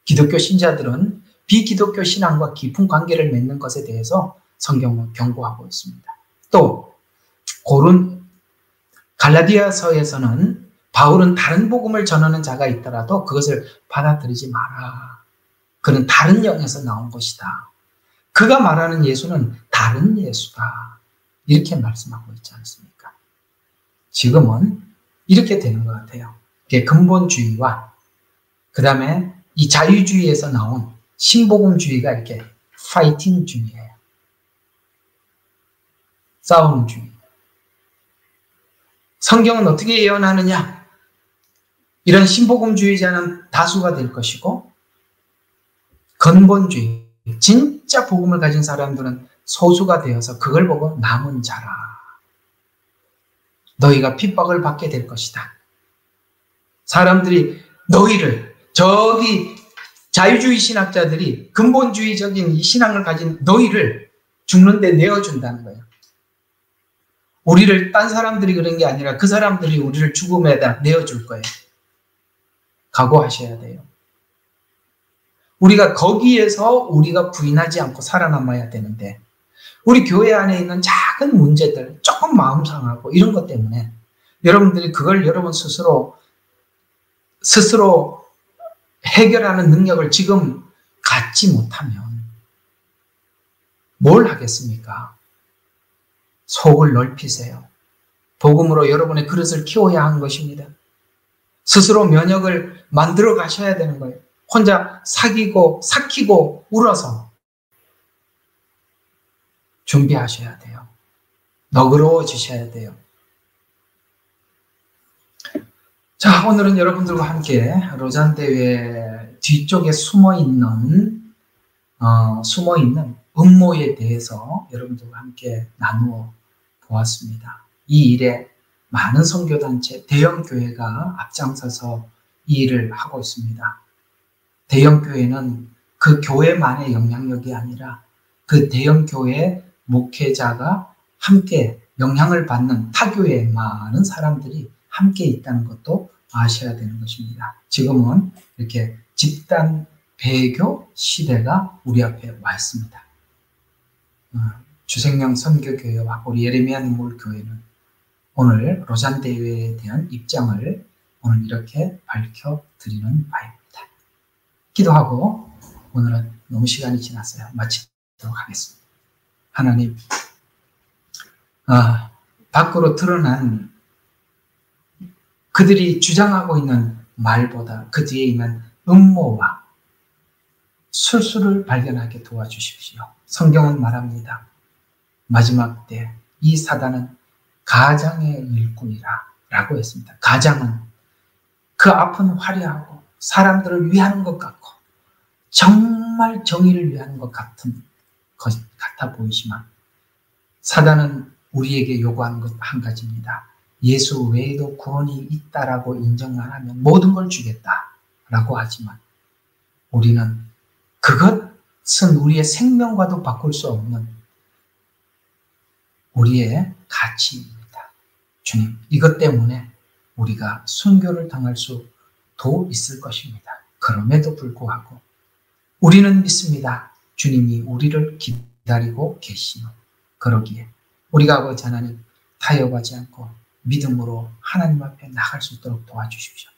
기독교 신자들은 비기독교 신앙과 깊은 관계를 맺는 것에 대해서 성경은 경고하고 있습니다. 또 갈라디아서에서는 바울은 다른 복음을 전하는 자가 있더라도 그것을 받아들이지 마라. 그는 다른 영에서 나온 것이다. 그가 말하는 예수는 다른 예수다. 이렇게 말씀하고 있지 않습니까? 지금은 이렇게 되는 것 같아요. 근본주의와 그 다음에 이 자유주의에서 나온 신복음주의가 이렇게 파이팅주의예요. 싸우는 주의. 성경은 어떻게 예언하느냐? 이런 신복음주의자는 다수가 될 것이고 근본주의, 진짜 복음을 가진 사람들은 소수가 되어서 그걸 보고 남은 자라. 너희가 핍박을 받게 될 것이다. 사람들이 너희를, 저기 자유주의 신학자들이 근본주의적인 이 신앙을 가진 너희를 죽는데 내어준다는 거예요. 우리를 딴 사람들이 그런 게 아니라 그 사람들이 우리를 죽음에다 내어줄 거예요. 각오하셔야 돼요. 우리가 거기에서 우리가 부인하지 않고 살아남아야 되는데 우리 교회 안에 있는 작은 문제들, 조금 마음 상하고 이런 것 때문에 여러분들이 그걸 여러분 스스로 해결하는 능력을 지금 갖지 못하면 뭘 하겠습니까? 속을 넓히세요. 복음으로 여러분의 그릇을 키워야 하는 것입니다. 스스로 면역을 만들어 가셔야 되는 거예요. 혼자 삭히고 울어서 준비하셔야 돼요. 너그러워지셔야 돼요. 자, 오늘은 여러분들과 함께 로잔 대회 뒤쪽에 숨어있는 음모에 대해서 여러분들과 함께 나누어 보았습니다. 이 일에 많은 선교단체, 대형교회가 앞장서서 이 일을 하고 있습니다. 대형교회는 그 교회만의 영향력이 아니라 그 대형교회 목회자가 함께 영향을 받는 타교회 많은 사람들이 함께 있다는 것도 아셔야 되는 것입니다. 지금은 이렇게 집단 배교 시대가 우리 앞에 와 있습니다. 주생명 선교교회와 우리 예레미야 눈물교회는 오늘 로잔 대회에 대한 입장을 오늘 이렇게 밝혀드리는 바입니다. 기도하고 오늘은 너무 시간이 지났어요. 마치도록 하겠습니다. 하나님, 밖으로 드러난 그들이 주장하고 있는 말보다 그 뒤에 있는 음모와 술수를 발견하게 도와주십시오. 성경은 말합니다. 마지막 때 이 사단은 가장의 일꾼이라 라고 했습니다. 가장은 그 앞은 화려하고 사람들을 위하는 것 같고 정말 정의를 위하는 것 같아 보이지만 사단은 우리에게 요구하는 것 한 가지입니다. 예수 외에도 구원이 있다라고 인정만 하면 모든 걸 주겠다라고 하지만 우리는 그것은 우리의 생명과도 바꿀 수 없는 우리의 가치입니다. 주님, 이것 때문에 우리가 순교를 당할 수도 있을 것입니다. 그럼에도 불구하고 우리는 믿습니다. 주님이 우리를 기다리고 계시노. 그러기에 우리가 아버지 하나님 타협하지 않고 믿음으로 하나님 앞에 나갈 수 있도록 도와주십시오.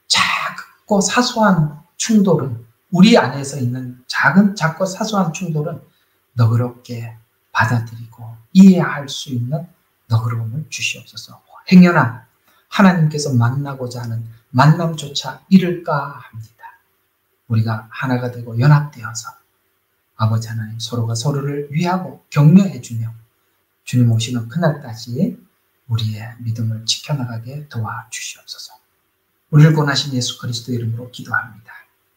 작고 사소한 충돌은 우리 안에서 있는 작고 사소한 충돌은 너그럽게 받아들이고 이해할 수 있는 너그러움을 주시옵소서. 행여나 하나님께서 만나고자 하는 만남조차 이를까 합니다. 우리가 하나가 되고 연합되어서 아버지 하나님 서로가 서로를 위하고 격려해 주며 주님 오시는 그날까지 우리의 믿음을 지켜나가게 도와주시옵소서. 우리를 구원하신 예수 그리스도 이름으로 기도합니다.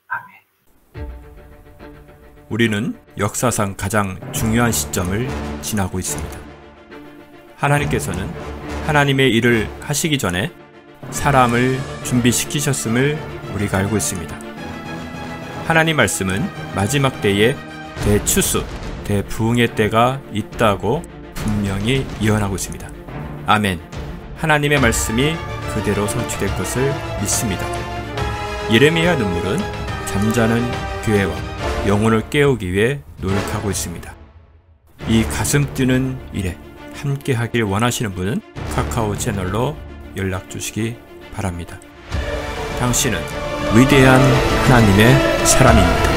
아멘. 우리는 역사상 가장 중요한 시점을 지나고 있습니다. 하나님께서는 하나님의 일을 하시기 전에 사람을 준비시키셨음을 우리가 알고 있습니다. 하나님 말씀은 마지막 때에 대추수, 대부흥의 때가 있다고 분명히 예언하고 있습니다. 아멘. 하나님의 말씀이 그대로 성취될 것을 믿습니다. 예레미야 눈물은 잠자는 교회와 영혼을 깨우기 위해 노력하고 있습니다. 이 가슴 뛰는 일에 함께 하길 원하시는 분은 카카오 채널로 연락 주시기 바랍니다. 당신은 위대한 하나님의 사람입니다.